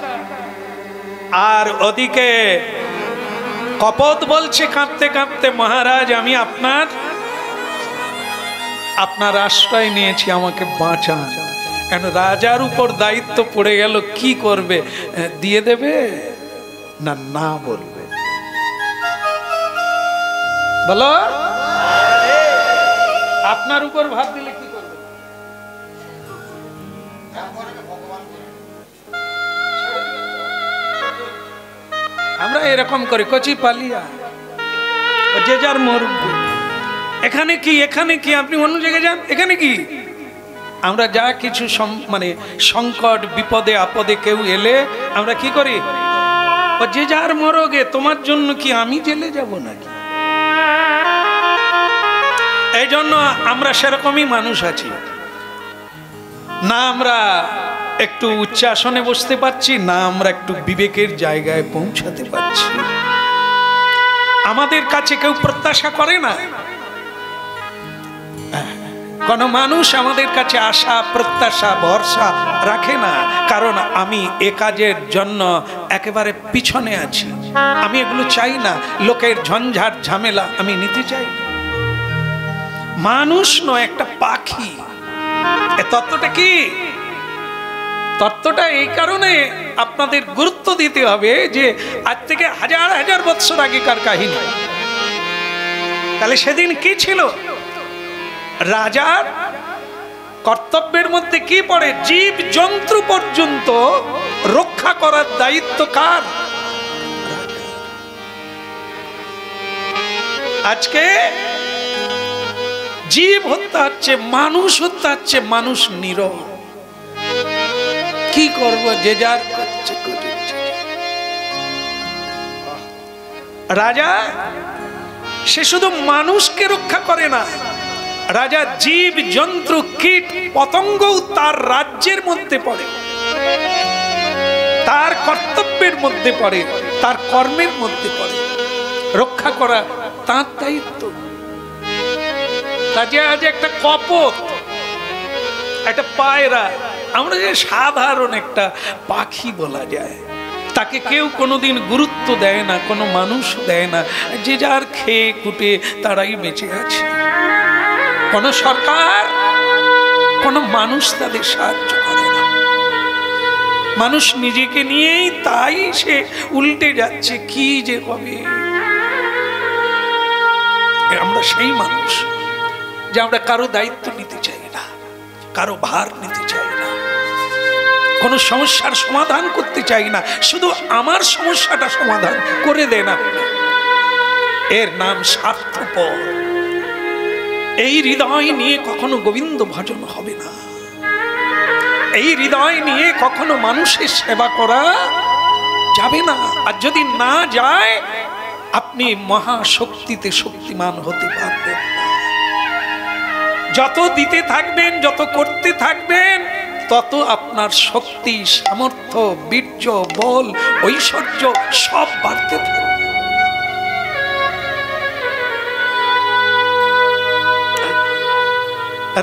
[SPEAKER 1] আর ওদিকে কপত বলছে কাঁদতে কাঁদতে, মহারাজ আমি আপনার আশ্রয় নিয়েছি, আমাকে বাঁচান। কেন রাজার উপর দায়িত্ব পড়ে গেল, কি করবে? দিয়ে দেবে না না বলবে? বলো, আপনার উপর ভাত দিলে কি করবে? আমরা এরকম করি, কচি পালিয়া যে যার মরবে। এখানে কি, এখানে কি, আপনি অন্য জায়গায় যান, এখানে কি? আমরা যা কিছু মানে সংকট বিপদে আপদে কেউ এলে আমরা কি করি? ও যে যার মরগে, তোমার জন্য কি আমি জেলে যাব নাকি? এই জন্য আমরা সেরকমই মানুষ আছি না। আমরা একটু উচ্চ আসনে বসতে পারছি না, আমরা একটু বিবেকের জায়গায় পৌঁছাতে পারছি। আমাদের কাছে কেউ প্রত্যাশা করে না, কোন মানুষ আমাদের কাছে আশা প্রত্যাশা ভরসা রাখে না, কারণ আমি এ কাজের জন্য একেবারে পিছনে আছি। আমি এগুলো চাই না, লোকের ঝঞ্ঝাট ঝামেলা আমি নিতে চাই না। মানুষ নয়, একটা পাখি। এ তত্ত্বটা কি? তত্ত্বটা এই কারণে আপনাদের গুরুত্ব দিতে হবে যে আজ থেকে হাজার হাজার বছর আগেকার কাহিনী। তাহলে সেদিন কি ছিল? রাজার কর্তব্যের মধ্যে কি পড়ে? জীব জন্তু পর্যন্ত রক্ষা করার দায়িত্ব কার? আজকে জীব হত্যা হচ্ছে, মানুষ হত্যা হচ্ছে, মানুষ নীরব। কি করব? যে যার করছে। রাজা সে শুধু মানুষকে রক্ষা করে না, রাজা জীব জন্তু কীট পতঙ্গও তার রাজ্যের মধ্যে পড়ে, তার কর্তব্যের মধ্যে পড়ে, তার কর্মের মধ্যে পড়ে। রক্ষা করা তার দায়িত্ব। কাজে আজ একটা কপত, একটা পায়রা, আমরা যে সাধারণ একটা পাখি বলা যায়, তাকে কেউ কোনোদিন গুরুত্ব দেয় না, কোনো মানুষ দেয় না। যে যার খেয়ে কুটে তারাই বেঁচে আছে। কোন সরকার, কোন মানুষ তাদের সাহায্য করে না। মানুষ নিজেকে নিয়েই তাই সে উল্টে যাচ্ছে, কি যে হবে। আমরা সেই মানুষ যে আমরা কারো দায়িত্ব নিতে চাই না, কারো ভার নিতে চাই না, কোনো সমস্যার সমাধান করতে চাই না, শুধু আমার সমস্যাটা সমাধান করে দেন আপনি। এর নাম স্বার্থপর। এই হৃদয় নিয়ে কখনো গোবিন্দ ভজন হবে না। এই হৃদয় নিয়ে কখনো মানুষের সেবা করা যাবে না। আর যদি না যায় আপনি মহাশক্তিতে শক্তিমান হতে পারবেন না। যত দিতে থাকবেন, যত করতে থাকবেন, তত আপনার শক্তি, সামর্থ্য, বীর্য, বল, ঐশ্বর্য সব বাড়তে থাকবে।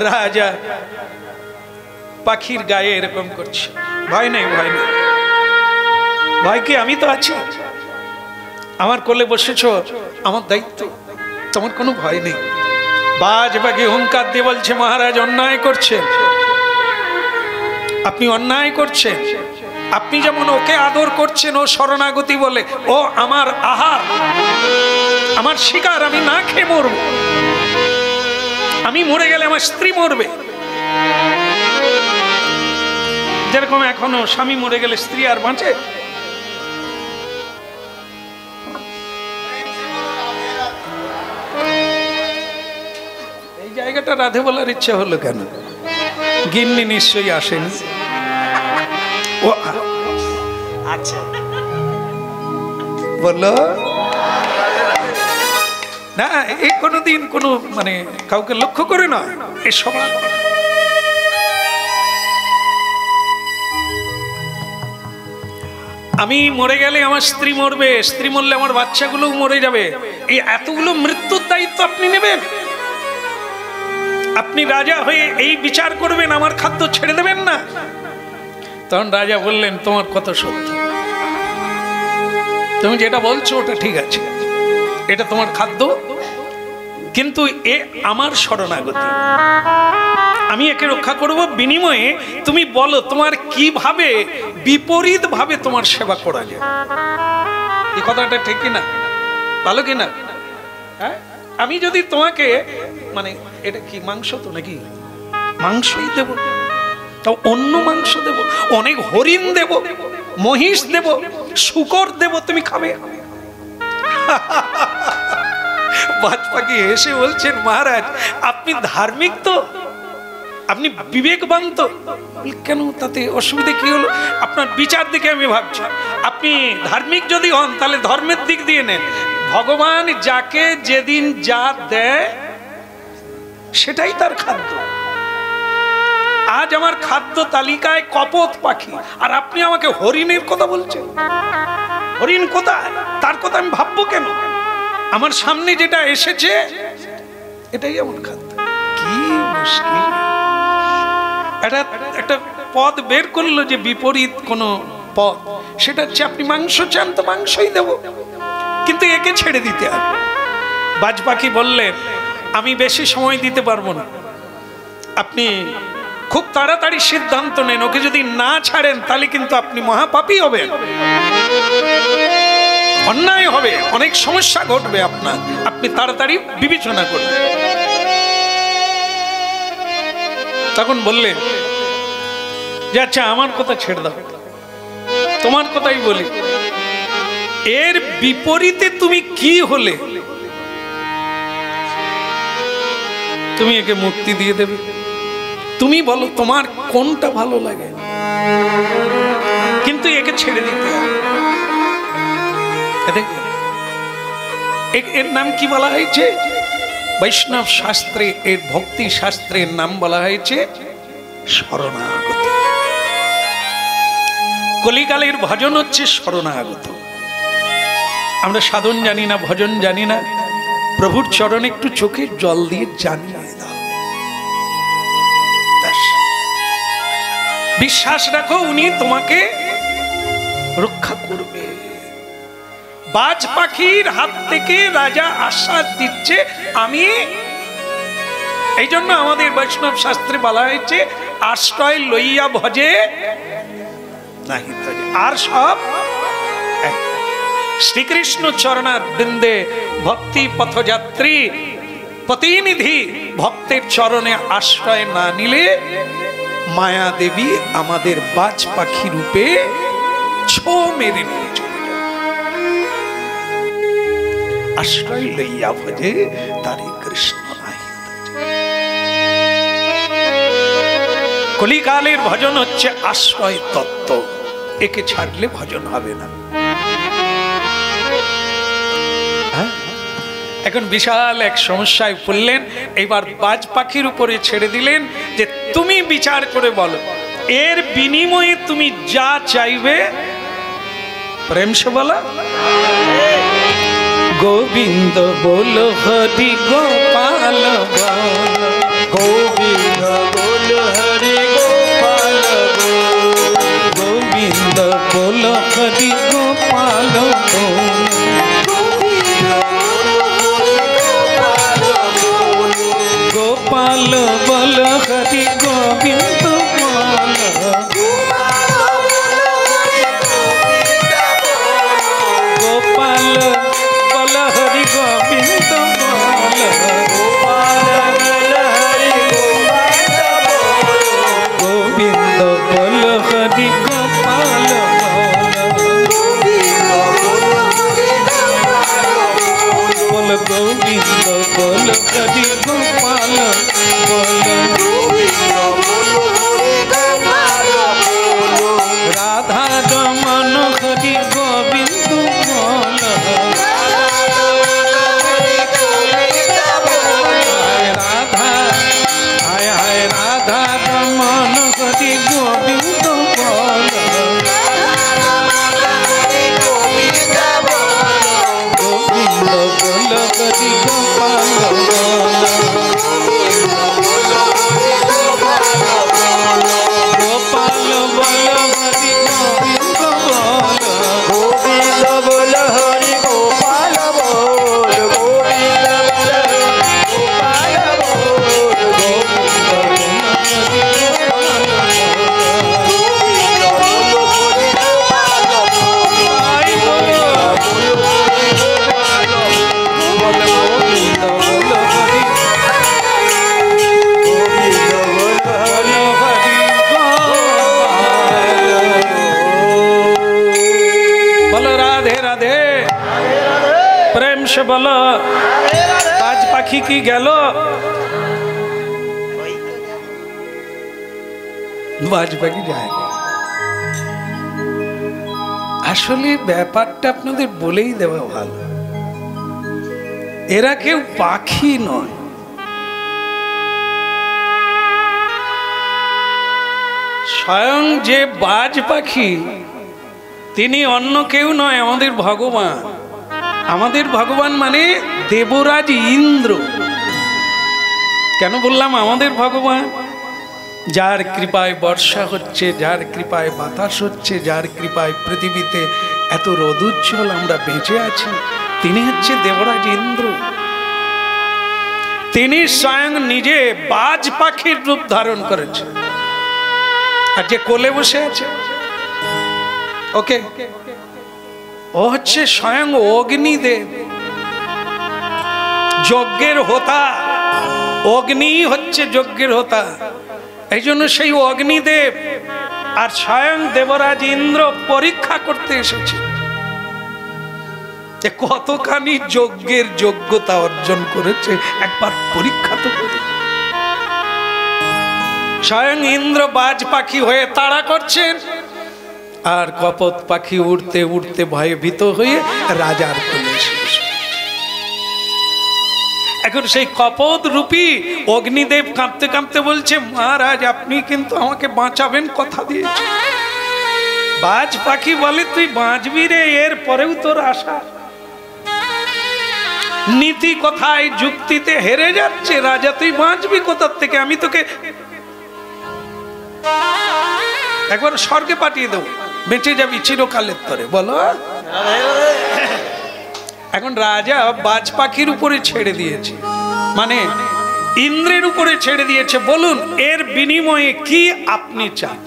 [SPEAKER 1] রাজা পাখির গায়ে এরকম করছে, ভয় নেই, ভয় নেই, ভয় কি? আমি তো আছি, আমার কোলে বসেছ, আমার দায়িত্ব, তোমার কোনো ভয় নেই। বাজ পাখি হুঙ্কার দিয়ে বলছে, মহারাজ অন্যায় করছেন, আপনি অন্যায় করছেন। আপনি যেমন ওকে আদর করছেন, ও শরণাগতি বলে, ও আমার আহার, আমার শিকার, আমি না খেয়ে মরব, আমি মরে গেলে আমার স্ত্রী মরবে। যেরকম এখনো স্বামী মরে গেলে স্ত্রী আর বাঁচে? এই জায়গাটা রাধে বলার ইচ্ছা হলো কেন? গিন্নি নিশ্চয়ই আসেনি। ও আচ্ছা, বললো না, এই কোনোদিন কোনো মানে কাউকে লক্ষ্য করে না, এ সবার। আমি মরে গেলে আমার স্ত্রী মরবে, স্ত্রী মরলে আমার বাচ্চাগুলোও মরে যাবে, এই এতগুলো মৃত্যুর দায়িত্ব আপনি নেবেন? আপনি রাজা হয়ে এই বিচার করবেন, আমার খাদ্য ছেড়ে দেবেন না? তখন রাজা বললেন, তোমার কথা সত্য, তুমি যেটা বলছো ওটা ঠিক আছে, এটা তোমার খাদ্য, কিন্তু এ আমার শরণাগতি, আমি একে রক্ষা করব। বিনিময়ে তুমি বলো তোমার কিভাবে বিপরীত ভাবে তোমার সেবা করা যায়। এই কথাটা ঠিক কিনা? ভালো কিনা? হ্যাঁ, আমি যদি তোমাকে মানে এটা কি মাংস তো নাকি, মাংসই দেব, তাও অন্য মাংস দেব, অনেক হরিণ দেব, মহিষ দেব, শূকর দেব, তুমি খাবে? বাজ পাখি হেসে বলছেন, মহারাজ আপনি ধার্মিক তো, আপনি বিবেকবান তো, কেন তাতে অসুবিধা কি হলো? আপনার বিচার দিকে আমি ভাবছি, আপনি ধার্মিক যদি হন তাহলে ধর্মের দিক দিয়ে নেন। ভগবান যাকে যেদিন যা দেয় সেটাই তার খাদ্য। আজ আমার খাদ্য তালিকায় কপোত পাখি, আর আপনি আমাকে হরিণের কথা বলছেন। হরিণ কোথায়? তার কথা আমি ভাববো কেন? আমার সামনে যেটা এসেছে এটাই আমার খাদ্য। কি মুশকিল! এটা একটা পদ বের করলো যে বিপরীত কোন পদ, সেটা হচ্ছে আপনি মাংস চান তো মাংসই দেব, কিন্তু একে ছেড়ে দিতে হবে। বাজ পাখি বললেন, আমি বেশি সময় দিতে পারবো না, আপনি খুব তাড়াতাড়ি সিদ্ধান্ত নেন, ওকে যদি না ছাড়েন তাহলে কিন্তু আপনি মহাপাপী হবেন, অন্যায় হবে, অনেক সমস্যা ঘটবে আপনার, আপনি তাড়াতাড়ি বিবেচনা করুন। তখন বললেন যে আচ্ছা আমার কথা ছেড়ে দাও, তোমার কথাই বলি, এর বিপরীতে তুমি কি হলে তুমি একে মুক্তি দিয়ে দেবে? তুমি বলো তোমার কোনটা ভালো লাগে, কিন্তু একে ছেড়ে দিতে হবে। এর নাম কি বলা হয়েছে? বৈষ্ণব শাস্ত্রে, এর ভক্তি শাস্ত্রের নাম বলা হয়েছে শরণাগত। কলিকালের ভজন হচ্ছে শরণাগত। আমরা সাধন জানি না, ভজন জানি না, প্রভুর চরণে একটু চোখের জল দিয়ে জানিয়ে দাও, বিশ্বাস রাখো উনি তোমাকে রক্ষা করবে। বাজ পাখির হাত থেকে রাজা আশ্বাস দিচ্ছে, আমি, এই জন্য আমাদের বৈষ্ণব শাস্ত্রে বলা হয়েছে আশ্রয় লইয়া ভজে নাহি তজে, আর সব শ্রীকৃষ্ণ চরণার বৃন্দে ভক্তি পথযাত্রী প্রতিনিধি ভক্তের চরণে আশ্রয় না নিলে মায়া দেবী আমাদের বাজ পাখি রূপে ছো মেরে নিয়ে চলে যায়। আশ্রয় লইয়া ভজে তারে কৃষ্ণ নাহি তজে। কলিকালের ভজন হচ্ছে আশ্রয় তত্ত্ব, একে ছাড়লে ভজন হবে না। এখন বিশাল এক সমস্যায় পড়লেন। এবার বাজ পাখির উপরে ছেড়ে দিলেন যে তুমি বিচার করে বলো, এর বিনিময়ে তুমি যা চাইবে প্রেম সে বলো। গোবিন্দ বলো হরি গোপাল বলো,
[SPEAKER 2] গোবিন্দ বলো হরি গোপাল
[SPEAKER 1] গোবিন্দ বলো হরি গোপাল গোপাল বলো হরি গোবিন্দ গোপাল বলো হরি গোবিন্দ গোবিন্দ বলো হরি গোপাল বল গোবিন্দ বলো হরি গোপাল রাধা রমন হরি গোবিন্দ বল রাধা হায় হায় রাধা রমন হরি গোবিন্দ বল গোবিন্দ বল হরি গোপাল গোপাল বল হরি গোবিন্দ বল
[SPEAKER 2] গোবিন্দ বলো হরি গোপাল বল গোবিন্দ
[SPEAKER 1] বলো রাধে রাধে প্রেম সে বলো। বাজ পাখি কি গেল? বাজ পাখি যায় না। আসলে ব্যাপারটা আপনাদের বলেই দেওয়া ভালো, এরা কেউ পাখি নয়, স্বয়ং যে বাজ পাখি তিনি অন্য কেউ নয়, আমাদের ভগবান। আমাদের ভগবান মানে দেবরাজ ইন্দ্র। কেন বললাম আমাদের ভগবান? যার কৃপায় বর্ষা হচ্ছে, যার কৃপায় বাতাস হচ্ছে, যার কৃপায় পৃথিবীতে এত রোদুজ্জ্বল আমরা বেঁচে আছি, তিনি হচ্ছে দেবরাজ ইন্দ্র। তিনি স্বয়ং নিজে বাজ পাখির রূপ ধারণ করেছে। আর যে কোলে বসে আছে ওকে, ও হচ্ছে স্বয়ং অগ্নিদেব, যজ্ঞের হোতা। অগ্নি হচ্ছে যজ্ঞের হোতা, এই জন্য সেই অগ্নিদেব আর স্বয়ং দেবরাজ ইন্দ্র পরীক্ষা করতে এসেছে যে কতখানি যজ্ঞের যোগ্যতা অর্জন করেছে, একবার পরীক্ষা তো করে। স্বয়ং ইন্দ্র বাজ পাখি হয়ে তাড়া করছেন, আর কপত পাখি উড়তে উড়তে ভয়ে ভীত হয়ে রাজার কোলে এসেছে। এখন সেই কপত রূপী অগ্নিদেব কাঁপতে কাঁপতে বলছে, মহারাজ আপনি কিন্তু আমাকে বাঁচাবেন, কথা দিয়েছে। বাজ পাখি বলে, তুই বাঁচবি রে, এর পরেও তোর আশা। নীতি কথায় যুক্তিতে হেরে যাচ্ছে রাজা, তুই বাঁচবি কোথার থেকে? আমি তোকে একবার স্বর্গে পাঠিয়ে দেবো, বেঁচে যাবি চিরকালের তরে। বলো, এখন রাজা বাজ পাখির উপরে ছেড়ে দিয়েছে, মানে ইন্দ্রের উপরে ছেড়ে দিয়েছে। বলুন এর বিনিময়ে কি আপনি চান?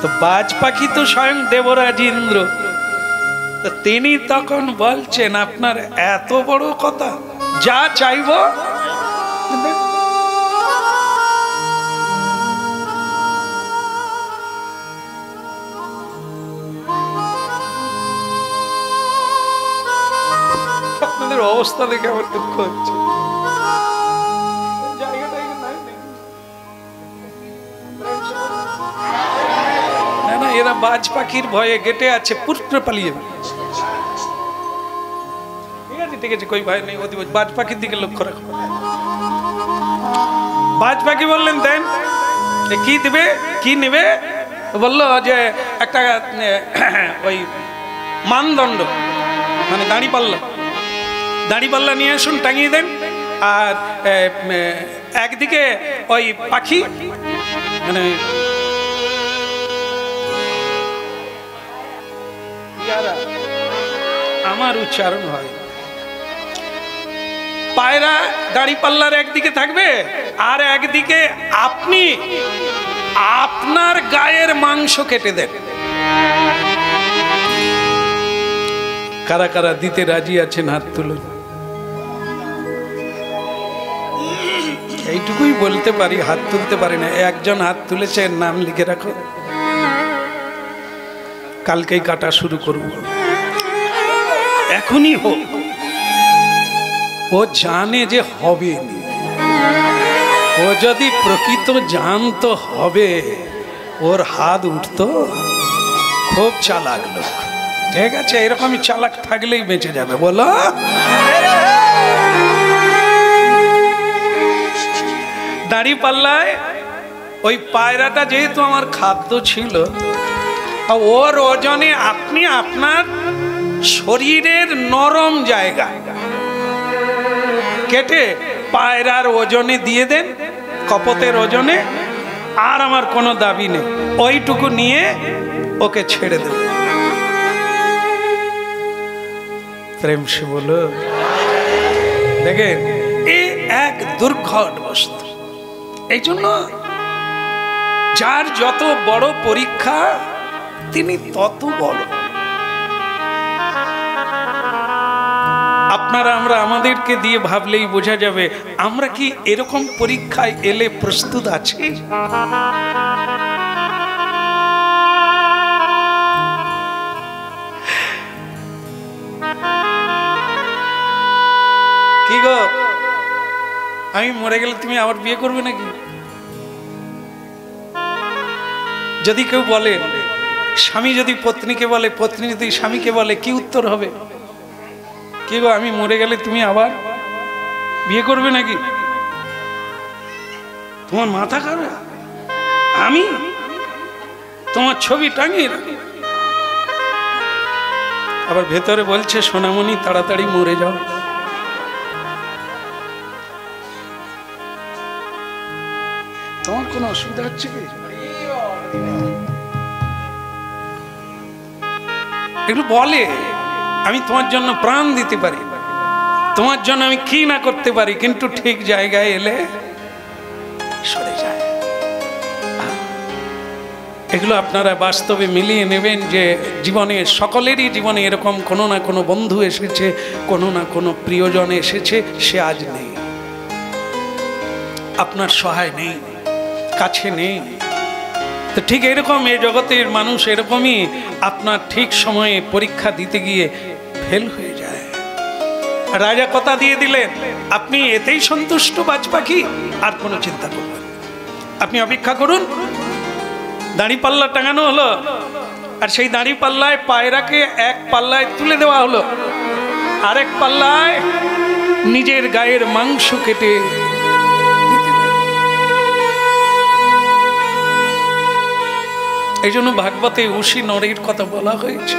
[SPEAKER 1] তো বাজ পাখি তো স্বয়ং দেবরাজ ইন্দ্র, তিনি তখন বলছেন, আপনার এত বড় কথা, যা চাইব আপনাদের অবস্থা দেখে আমার দুঃখ হচ্ছে। না না, এরা বাজ পাখির ভয়ে গেটে আছে, পুত্র পালিয়ে। ঠিক আছে, ঠিক আছে কই ভাই নেই ও দিব বাজ পাখির দিকে লক্ষ্য রাখো বাজ পাখি বললেন দেন কি দিবে কি নেবে বললো যে একটা ওই মানদণ্ড মানে দাঁড়িপাল্লা নিয়ে আসুন টাঙিয়ে দেন আর একদিকে ওই পাখি মানে আমার উচ্চারণ হয় পায়রা দাঁড়িপাল্লার একদিকে থাকবে আর একদিকে আপনি আপনার গায়ের মাংস কেটে দেন কারা কারা দিতে রাজি আছেন হাত তুলুন এইটুকুই বলতে পারি হাত তুলতে পারি না একজন হাত তুলেছে নাম লিখে রাখো কালকেই কাটা শুরু করব এখনই হোক ও জানে যে হবে ও যদি প্রকৃত জানতো হবে ওর হাত উঠতো খুব চালাক লোক ঠিক আছে এরকমই চালাক থাকলেই বেঁচে যাবে বলো দাঁড়িপাল্লায় ওই পায়রাটা যেহেতু আমার খাদ্য ছিল ওর ওজনে আপনি আপনার শরীরের নরম জায়গা কেটে পায়রার ওজনে দিয়ে দেন কপতের ওজনে আর আমার কোনো দাবি নেই ওইটুকু নিয়ে ওকে ছেড়ে দেব প্রেম সে বলো দেখেন এই এক দুর্ঘট বস্তু এই জন্য যার যত বড় পরীক্ষা তিনি তত বড় আপনারা আমরা আমাদেরকে দিয়ে ভাবলেই বোঝা যাবে আমরা কি এরকম পরীক্ষায় এলে প্রস্তুত আছি কি গো আমি মরে গেলে তুমি আবার বিয়ে করবে নাকি যদি কেউ বলে স্বামী যদি পত্নীকে বলে পত্নী যদি স্বামীকে বলে কি উত্তর হবে কি গো আমি মরে গেলে তুমি আবার বিয়ে করবে নাকি তোমার মাথা খারাপ আমি তোমার ছবি টাঙিয়ে রাখি আবার ভেতরে বলছে সোনামণি তাড়াতাড়ি মরে যাও তোমার কোনো অসুবিধা হচ্ছে কি এগুলো বলে আমি তোমার জন্য প্রাণ দিতে পারি তোমার জন্য আমি কি না করতে পারি কিন্তু ঠিক জায়গায় এলে সরে যায় এগুলো আপনারা বাস্তবে মিলিয়ে নেবেন যে জীবনে সকলেরই জীবনে এরকম কোনো না কোনো বন্ধু এসেছে কোনো না কোনো প্রিয়জন এসেছে সে আজ নেই আপনার সহায় নেই কাছে নেই তো ঠিক এরকম এই জগতের মানুষ এরকমই আপনার ঠিক সময়ে পরীক্ষা দিতে গিয়ে ফেল হয়ে যায় রাজা কথা দিয়ে দিলেন আপনি এতেই সন্তুষ্ট বাজ পাখি আর কোনো চিন্তা করবেন আপনি অপেক্ষা করুন দাঁড়িপাল্লা টাঙানো হলো আর সেই দাঁড়িপাল্লায় পায়রাকে এক পাল্লায় তুলে দেওয়া হলো আরেক পাল্লায় নিজের গায়ের মাংস কেটে এই জন্য ভাগবতে উষি নরের কথা বলা হয়েছে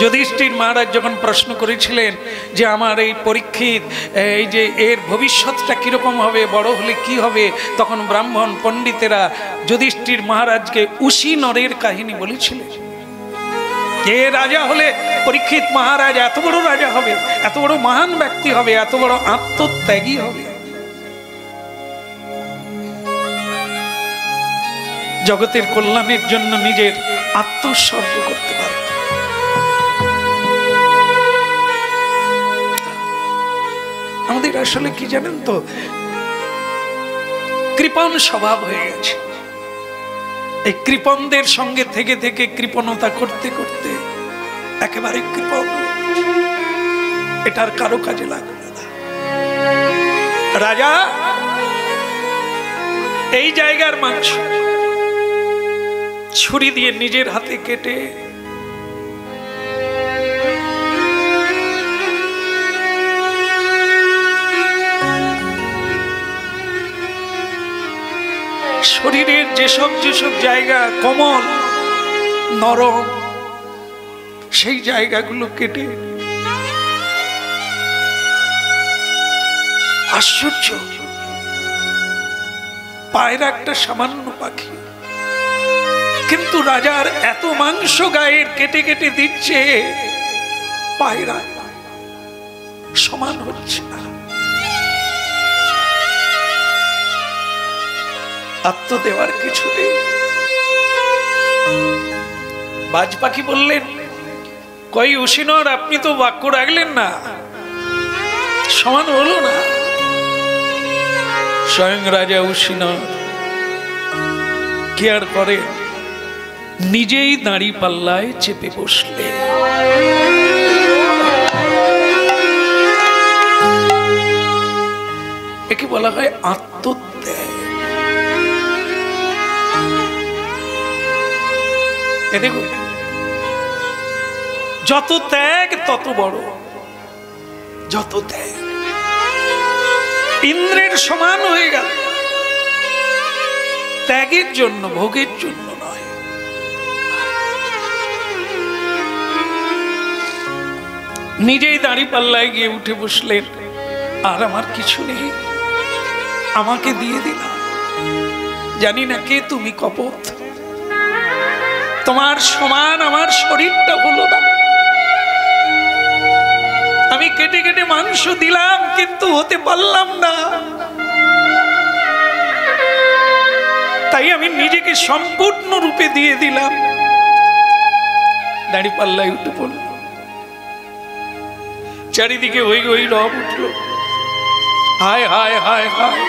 [SPEAKER 1] যুধিষ্ঠির মহারাজ যখন প্রশ্ন করেছিলেন যে আমার এই পরীক্ষিত এই যে এর ভবিষ্যৎটা কিরকম হবে বড় হলে কি হবে তখন ব্রাহ্মণ পণ্ডিতেরা যুধিষ্ঠির মহারাজকে উষি নরের কাহিনী বলেছিলেন কে রাজা হলে পরীক্ষিত মহারাজ এত বড় রাজা হবে এত বড় মহান ব্যক্তি হবে এত বড় আত্মত্যাগী হবে জগতের কল্যাণের জন্য নিজের আত্মোৎসর্গ করতে পারে আমাদের আসলে কি জানেন তো কৃপণ স্বভাব হয়ে গেছে এই কৃপণদের সঙ্গে থেকে থেকে কৃপণতা করতে করতে একেবারে কৃপণ এটার কারো কাজে লাগবে না রাজা এই জায়গার মাংস ছুরি দিয়ে নিজের হাতে কেটে শরীরের যেসব যেসব জায়গা কোমল নরম, সেই জায়গাগুলো কেটে, আশ্চর্য, পায়রা একটা সামান্য পাখি, কিন্তু রাজার এত মাংস গায়ের কেটে কেটে দিচ্ছে, পায়রা সমান হচ্ছে না। আত্ম দেওয়ার কিছু নেই। বাজ পাখি বললেন, কই উশিনর, আপনি তো বাক্য রাখলেন না, সমান হলো না। স্বয়ং রাজা উশিনর কি আর করে, নিজেই দাঁড়ি পাল্লায় চেপে বসলেন। একে বলা হয় আত্মত্যাগ। দেখুন, যত ত্যাগ তত বড়, যত ত্যাগ। ইন্দ্রের সমান হয়ে গেল, ত্যাগের জন্য, ভোগের জন্য নয়। নিজেই দাঁড়ি পাল্লায় গিয়ে উঠে বসলেন, আর আমার কিছু নেই, আমাকে দিয়ে দিলাম। জানি না কে তুমি কপট, তোমার সমান আমার শরীরটা হলো না। আমি কেটে কেটে মাংস দিলাম, কিন্তু হতে পারলাম না। তাই আমি নিজেকে সম্পূর্ণ রূপে দিয়ে দিলাম। দাঁড়ি পাল্লায় উঠে পড়ল, চারিদিকে ওই ওই রব উঠল, হায় হায় হায় হায়,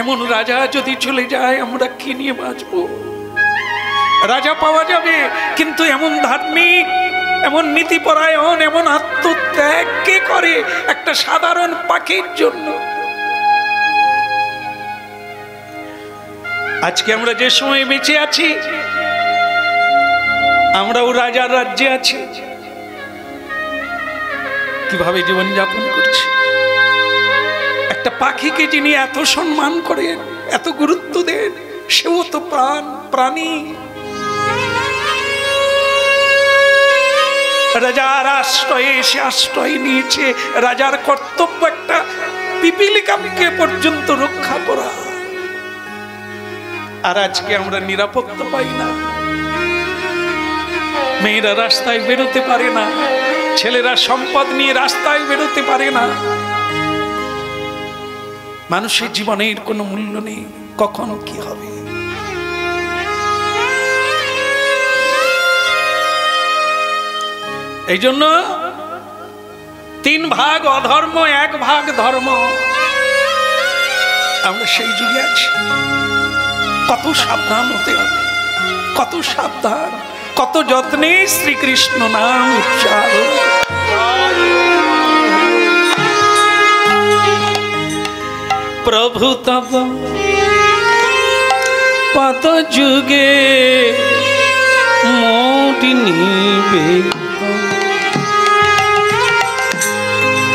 [SPEAKER 1] এমন রাজা যদি চলে যায় আমরা কি নিয়ে বাঁচবো? রাজা পাওয়া যাবে, কিন্তু এমন ধার্মিক, এমন নীতিপরায়ণ, এমন আত্মত্যাগ কে করে একটা সাধারণ পাখির জন্য? আজকে আমরা যে সময় বেঁচে আছি, আমরাও রাজার রাজ্যে আছি। কিভাবে জীবন যাপন করছি? একটা পাখিকে যিনি এত সম্মান করেন, এত গুরুত্ব দেন, সেও তো প্রাণী। রাজার আশ্রয়ে এসে আশ্রয় নিয়েছে। রাজার কর্তব্য একটা পিপিলিকাকে পর্যন্ত রক্ষা করা। আর আজকে আমরা নিরাপত্তা পাই না। মেয়েরা রাস্তায় বেরোতে পারে না, ছেলেরা সম্পদ নিয়ে রাস্তায় বেরোতে পারে না। মানুষের জীবনের কোনো মূল্য নেই, কখন কি হবে। এই জন্য 3 ভাগ অধর্ম, 1 ভাগ ধর্ম। আমরা সেই যুগে আছি। কত সাবধান হতে হবে, কত সাবধান, কত যত্নে শ্রীকৃষ্ণ নাম উচ্চারণ। প্রভু তব পদ যুগে মোটি নিবে,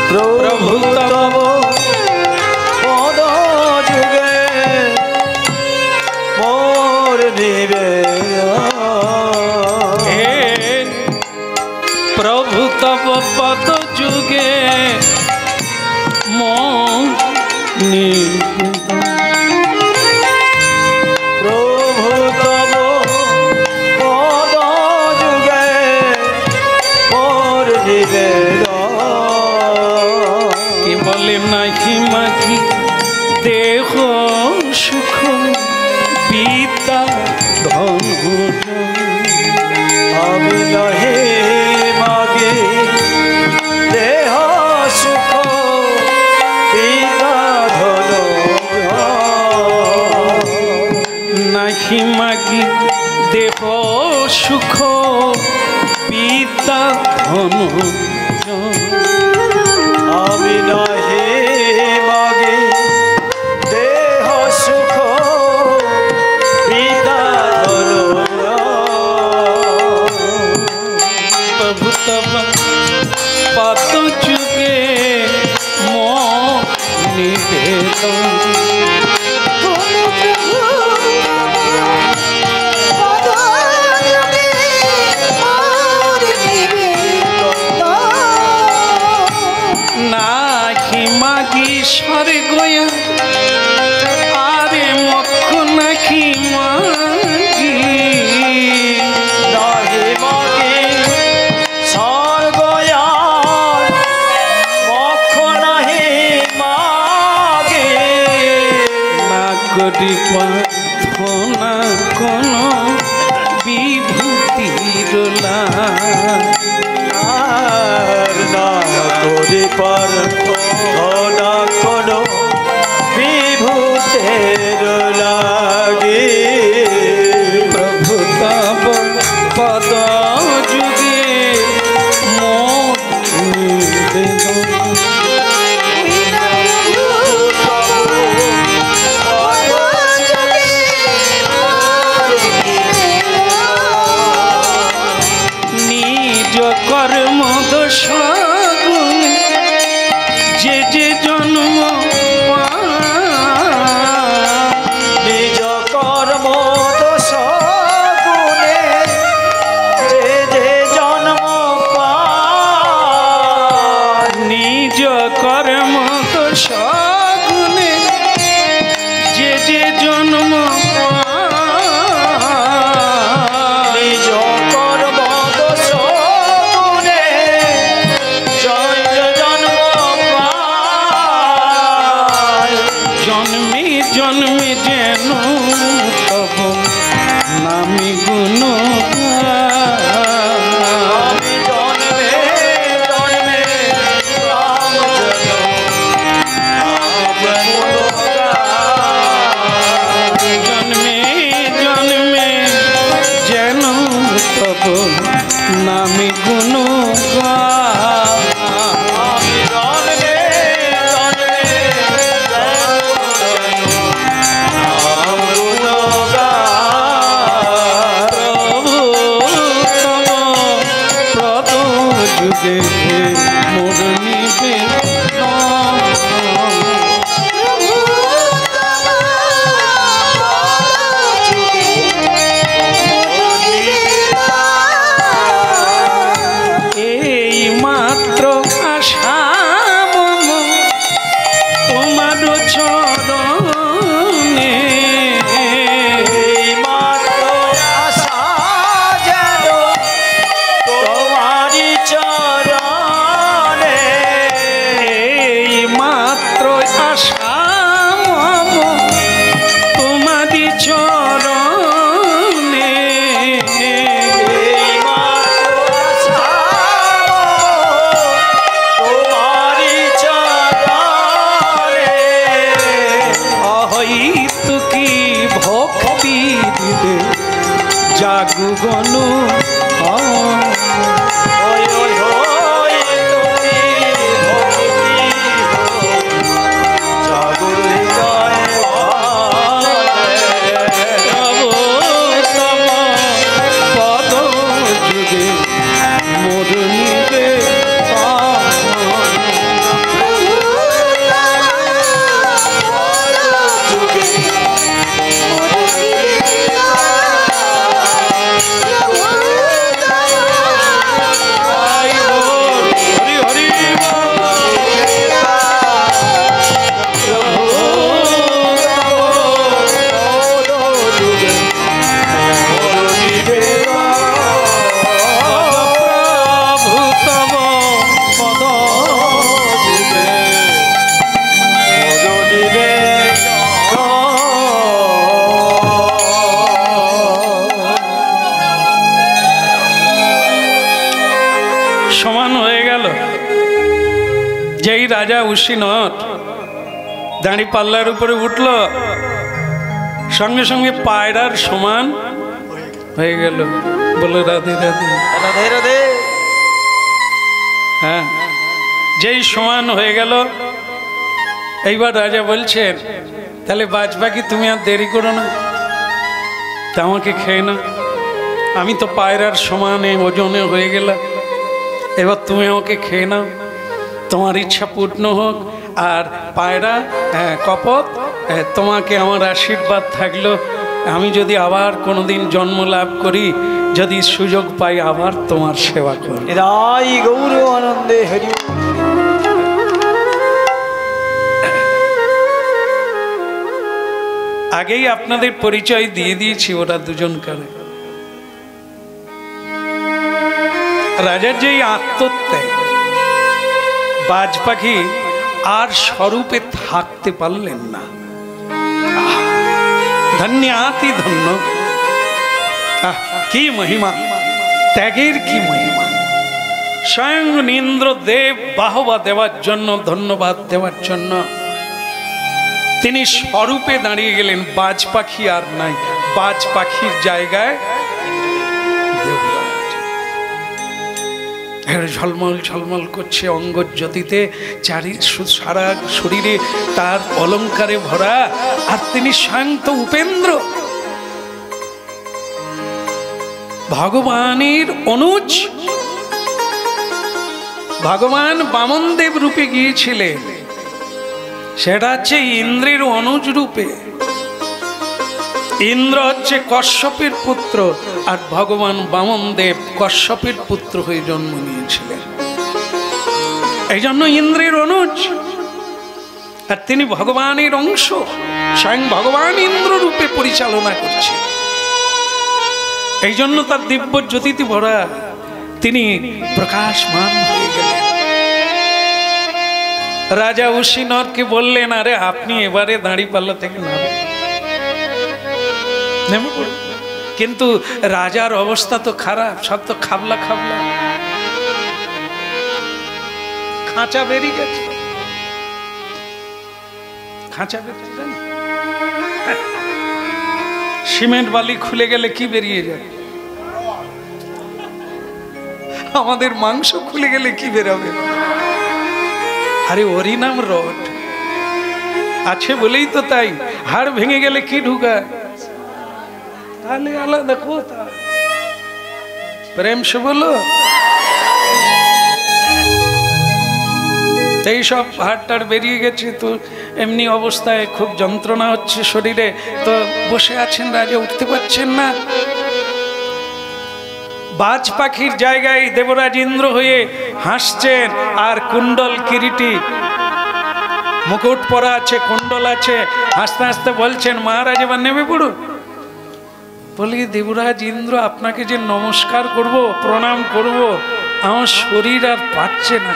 [SPEAKER 1] প্রভু তব
[SPEAKER 2] পদ যুগে মোর নিবেদন।
[SPEAKER 1] প্রভু তব পদ যুগে মোর নিবেদন।
[SPEAKER 2] প্রভু তব পদ যুগে মোর নিবেদন।
[SPEAKER 1] কি বলে নাহি মাগি দেহ সুখ পিতা ধন,
[SPEAKER 2] আমি নহে মাগে দেহ সুখ পিতা ধন।
[SPEAKER 1] নাহি মাগি দেহ সুখ পিতা ধন।
[SPEAKER 2] আমি নহে মাগে দেহ সুখ পিতা ধন।
[SPEAKER 1] প্রভু তব পদ যুগে মোর নিবেদন।
[SPEAKER 2] প্রভু
[SPEAKER 1] নাহি মাগি স্বর্গয়া আরে মক্ষ নাকি মাগি
[SPEAKER 2] নাহি মাগি স্বর্গয়া মক্ষ নাহি মাগি
[SPEAKER 1] না করি প্রার্থনা কোন বিভূতির
[SPEAKER 2] আর না করি প্রার্থনা কোন বিভূতের লাগি
[SPEAKER 1] প্রভু তব পদ যুগে মোর নিবেদন নিজ কর্ম দোষ গুণে যে যে জন্ম
[SPEAKER 2] নিজ কর্ম দোষ গুণে যে যে জন্ম পায়
[SPEAKER 1] নিজ কর্ম দোষ গুণে যে যে জন্ম
[SPEAKER 2] নিজ কর্ম দোষ গুণে জয় জন্ম পায়
[SPEAKER 1] জন্মে জন্মে যেন তব নামি গুণ
[SPEAKER 2] আমি জন্মে জন্মে রাম
[SPEAKER 1] জন্মে জন্মে যেন তব নামি গুণ
[SPEAKER 2] আমি জন্মে জন্মে রাম গুণগান
[SPEAKER 1] প্রভু তব যুগে মোর নিবেদন এই মাত্র আশা মম তোমার চরণে
[SPEAKER 2] মাত্র আশা যেন তোমারি চরণে
[SPEAKER 1] এই মাত্র আশা মম তোমারি চরণে
[SPEAKER 2] এই মাত্র আশা তোমারি চরণে
[SPEAKER 1] অহৈত কি ভক্তি দিবে জাগু গনু
[SPEAKER 2] ওই ওই ওই তুমি ভক্তি জাগুর হৃদয়ে
[SPEAKER 1] তব পদ যুগে মোর নিবেদন হরি হরি প্রভু তব পদ সমান হয়ে গেল। যেই রাজা উশিনট দাঁড়ি পাল্লার উপরে উঠল, সঙ্গে সঙ্গে পায়রার সমান হয়ে গেল। বলে রাধে রাধে।
[SPEAKER 2] রাধে রাধে।
[SPEAKER 1] হ্যাঁ, যেই সমান হয়ে গেল, এইবার রাজা বলছেন তাহলে বাজবাকি তুমি আর দেরি করো না, তা আমাকে খেয়ে না। আমি তো পায়রার সমানে ওজনে হয়ে গেলাম, এবার তুমি আমাকে খেয়ে নাও, তোমার ইচ্ছা পূর্ণ হোক। আর পায়রা কপত, তোমাকে আমার আশীর্বাদ থাকলো, আমি যদি আবার কোনোদিন জন্ম লাভ করি, যদি সুযোগ পাই আবার তোমার সেবা করি।
[SPEAKER 2] রাই গৌর আনন্দে হরি।
[SPEAKER 1] আগেই আপনাদের পরিচয় দিয়ে দিয়েছি ওরা দুজন কারে। রাজার যেই আত্মত্যাগ, বাজ পাখি আর স্বরূপে থাকতে পারলেন না। ধন্যাতি ধন্য, কি মহিমা, ত্যাগের কি মহিমা। স্বয়ং ইন্দ্রদেব বাহবা দেওয়ার জন্য, ধন্যবাদ দেওয়ার জন্য তিনি স্বরূপে দাঁড়িয়ে গেলেন। বাজ পাখি আর নাই, বাজ পাখির জায়গায় ঝলমল ঝলমল করছে অঙ্গজ্যোতিতে, সারা শরীরে তার অলঙ্কারে ভরা, আর তিনি স্বয়ং তো উপেন্দ্র, ভগবানের অনুজ। ভগবান বামনদেব রূপে গিয়েছিলেন, সেটা হচ্ছে ইন্দ্রের অনুজ রূপে। ইন্দ্র হচ্ছে কশ্যপের পুত্র, আর ভগবান বামনদেব কশ্যপের পুত্র হয়ে জন্ম নিয়েছিলেন। এই জন্য ইন্দ্রের অনুজ, আর তিনি ভগবানের অংশ। স্বয়ং ভগবান ইন্দ্র রূপে পরিচালনা করছে। এই জন্য তার দিব্য জ্যোতিতে ভরা তিনি প্রকাশমান হয়ে গেলেন। রাজা উশিনরকে বললেন, আরে আপনি এবারে দাঁড়িপাল্লা থেকে নামেন। কিন্তু রাজার অবস্থা তো খারাপ, সব তো খাবলা খাবলা, খাঁচা বেরিয়ে গেছে। খাঁচা বেরিয়ে যায়, সিমেন্ট বালি খুলে গেলে কি বেরিয়ে যায়? আমাদের মাংস খুলে গেলে কি বেরোবে? আরে ওরই নাম রড আছে বলেই তো তাই। হাড় ভেঙে গেলে কি ঢুকায়? তাহলে আলাদা কথা। প্রেম সে বলো। এই সব হাড়টার বেরিয়ে গেছে, তো এমনি অবস্থায় খুব যন্ত্রণা হচ্ছে শরীরে, তো বসে আছেন রাজা, উঠতে পারছেন না। বাজ পাখির জায়গায় দেবরাজ ইন্দ্র হয়ে হাসছেন, আর কুণ্ডল কিরিটি মুকুট পরা আছে, কুণ্ডল আছে, হাসতে হাসতে বলছেন, মহারাজ এবার নেমে পড়ুন। বলি, দেবরাজ ইন্দ্র, আপনাকে যে নমস্কার করব, প্রণাম করব, আমার শরীর আর পাচ্ছে না।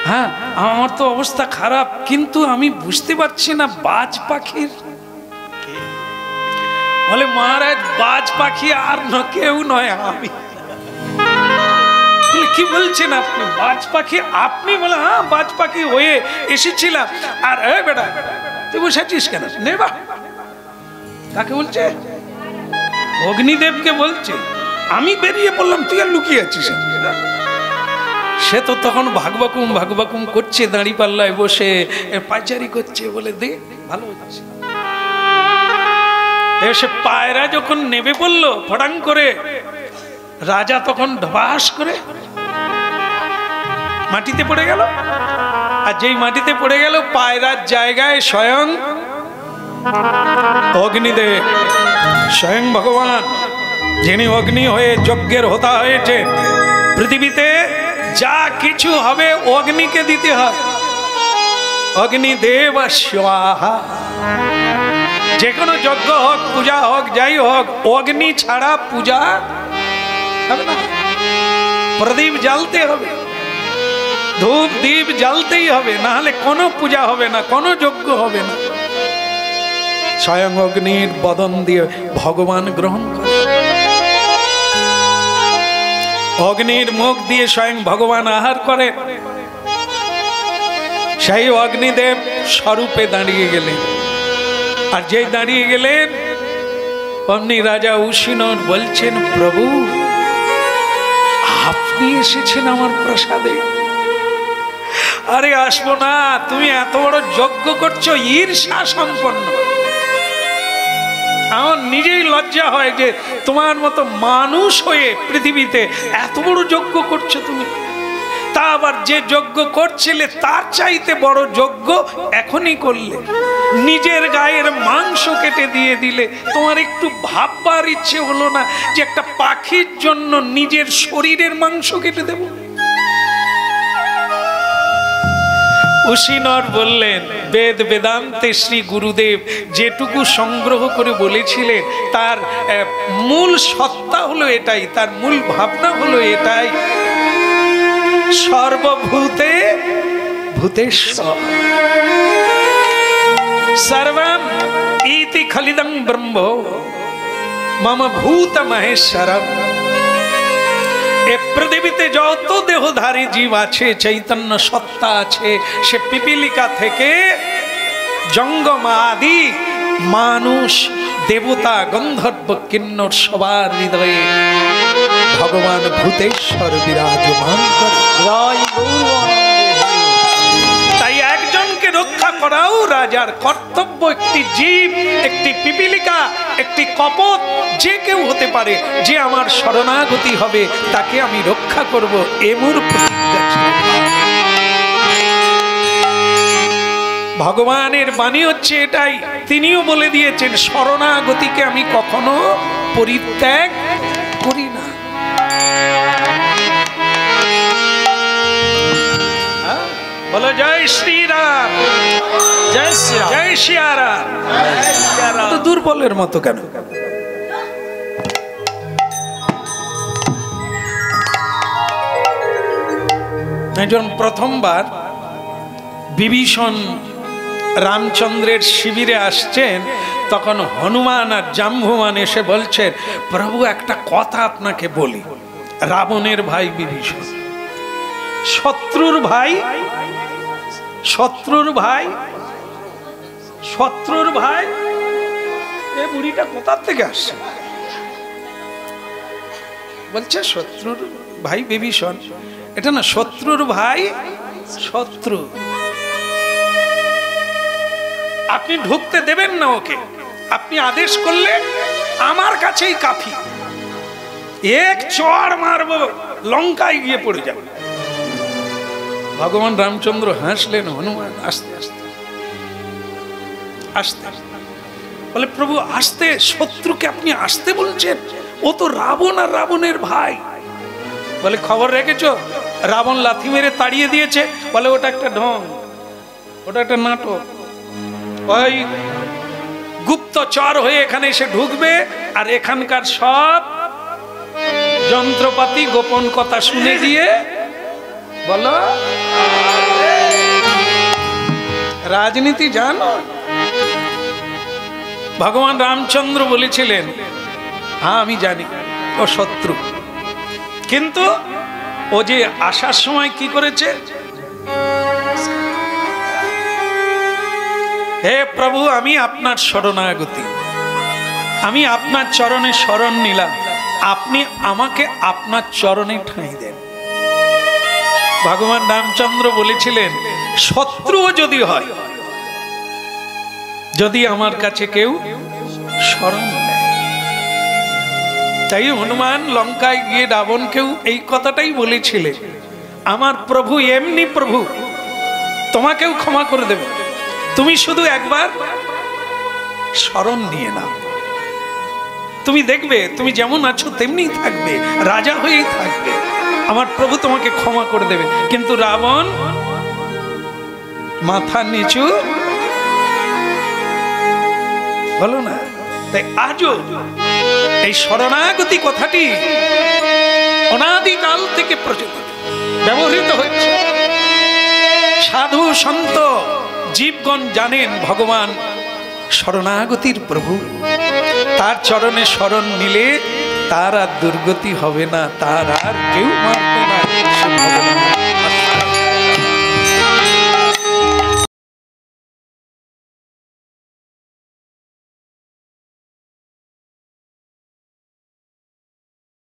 [SPEAKER 1] হ্যাঁ, আমার তো অবস্থা খারাপ, কিন্তু আমি বুঝতে পারছি না বাজ পাখির। বলে, মহারাজ বাজ পাখি আর কেউ নয়, আমি। কি বলছেন আপনি? বাজ পাখি আপনি? বলে, হ্যাঁ, বাজ পাখি হয়ে এসেছিলাম। আর বেটা, তুই বসেছিস কেন? নেবা কাকে বলছে? অগ্নিদেবকে বলছে। আমি বেরিয়ে পড়লাম, তুই আর লুকিয়ে আছিস। সে তো তখন ভাগবাকুম ভাগবাকুম করছে, দাঁড়ি পাল্লায় বসে পাইচারি করছে। বলে, দে, ভালো হচ্ছে। সে পায়রা যখন নেবে বললো ফটাং করে, রাজা তখন ঢবাস করে মাটিতে পড়ে গেল। আর যেই মাটিতে পড়ে গেল, পায়রার জায়গায় স্বয়ং অগ্নিদেব, স্বয়ং ভগবান, যিনি অগ্নি হয়ে যজ্ঞের হোতা হয়েছে। পৃথিবীতে যা কিছু হবে অগ্নিকে দিতে হয়। অগ্নিদেব স্বাহা। যে কোনো যজ্ঞ হোক, পূজা হোক, যাই হোক, অগ্নি ছাড়া পূজা হবে না। প্রদীপ জ্বালতে হবে, ধূপ দীপ জ্বালতেই হবে, না হলে কোনো পূজা হবে না, কোনো যজ্ঞ হবে না। স্বয়ং অগ্নির বদন দিয়ে ভগবান গ্রহণ করে। অগ্নির মুখ দিয়ে স্বয়ং ভগবান আহার করে। সেই অগ্নিদেব স্বরূপে দাঁড়িয়ে গেলেন। আর যেই দাঁড়িয়ে গেলেন, অমনি রাজা উশিনর বলছেন, প্রভু আপনি এসেছেন আমার প্রসাদে। আরে আসবো না, তুমি এত বড় যজ্ঞ করছো, ঈর্ষা সম্পন্ন। আমার নিজেই লজ্জা হয় যে তোমার মতো মানুষ হয়ে পৃথিবীতে এত বড় যজ্ঞ করছো তুমি। তা আবার যে যজ্ঞ করছিলে তার চাইতে বড় যজ্ঞ এখনই করলে। নিজের গায়ের মাংস কেটে দিয়ে দিলে। তোমার একটু ভাববার ইচ্ছে হলো না যে একটা পাখির জন্য নিজের শরীরের মাংস কেটে দেব? উশিনর বললেন, বেদ বেদান্তে শ্রী গুরুদেব যেটুকু সংগ্রহ করে বলেছিলেন তার মূল সত্তা হলো এটাই, তার মূল ভাবনা হলো এটাই, সর্বভূতে ভূতেশ্বর সর্বম ইতি খলিদং ব্রহ্ম মম ভূত মহেশ্বরম। এ পৃথিবীতে যত দেহধারী জীব আছে, চৈতন্য সত্তা আছে, সে পিপিলিকা থেকে জঙ্গমাদি মানুষ, দেবতা, গন্ধর্ব, কিন্নর সবার হৃদয়ে ভগবান ভূতেশ্বর বিরাজমান করে। তাই একজনকে রক্ষা করাও রাজার কর্তব্য। একটি জীব, একটি পিপিলিকা, একটি কপট, যে কেউ হতে পারে, যে আমার শরণাগতি হবে তাকে আমি রক্ষা করব, এমন প্রতিজ্ঞা ছিল। ভগবানের বাণী হচ্ছে এটাই, তিনিও বলে দিয়েছেন শরণাগতিকে আমি কখনো পরিত্যাগ করি না। বলো জয় শ্রীরাম,
[SPEAKER 2] জয় শ্রীরাম,
[SPEAKER 1] জয় শ্রীরাম। তো দুর্বলের মতো কেন? যখন প্রথমবার বিভীষণ রামচন্দ্রের শিবিরে আসছেন, তখন হনুমান আর জাম্বুমান এসে বলছেন, প্রভু একটা কথা আপনাকে বলি। রাবণের ভাই বিভীষণ, শত্রুর ভাই, শত্রুর ভাই, শত্রুর ভাই, এ বুড়িটা কোথা থেকে আসছে? বলছে শত্রুর ভাই বিভীষণ, এটা না, শত্রুর ভাই শত্রু। আপনি ঢুকতে দেবেন না ওকে, আপনি আদেশ করলে আমার কাছেই কাফি, এক চড় মারবো, লঙ্কায় গিয়ে পড়ে যাবে। ভগবান রামচন্দ্র হাসলেন, হনুমান আস্তে আস্তে আস্তে বলে, প্রভু আস্তে, শত্রুকে আপনি আসতে বলছেন? ও তো রাবণ আর রাবণের ভাই। বলে খবর রেখেছো? রাবণ লাথি মেরে তাড়িয়ে দিয়েছে। বলে ওটা একটা ঢং, ওটা একটা নাটক। ওই গুপ্তচর হয়ে এখানে এসে ঢুকবে আর এখানকার সব যন্ত্রপাতি গোপন কথা শুনে দিয়ে, বলো রাজনীতি জানো? ভগবান রামচন্দ্র বলেছিলেন, হ্যাঁ আমি জানি ও শত্রু, কিন্তু ও যে আসার সময় কি করেছে, হে প্রভু আমি আপনার শরণাগতি, আমি আপনার চরণে শরণ নিলাম, আপনি আমাকে আপনার চরণে ঠাঁই দেন। ভগবান রামচন্দ্র বলেছিলেন, শত্রুও যদি হয়, যদি আমার কাছে কেউ শরণ নেয়। তাই হনুমান লঙ্কায় গিয়ে রাবণকেও এই কথাটাই বলেছিলেন, আমার প্রভু এমনি প্রভু, তোমাকেও ক্ষমা করে দেবে, তুমি শুধু একবার শরণ নিয়ে নাও, তুমি দেখবে তুমি যেমন আছো তেমনি থাকবে, রাজা হয়েই থাকবে, আমার প্রভু তোমাকে ক্ষমা করে দেবে। কিন্তু রাবণ মাথা নিচু বলো না। তাই আজও এই শরণাগতি কথাটি অনাদিকাল থেকে প্রচলিত, ব্যবহৃত হচ্ছে। সাধু সন্ত জীবগণ জানেন ভগবান শরণাগতির প্রভু, তার চরণে শরণ নিলে তার আর দুর্গতি হবে না, তার আর কেউ মারবে না।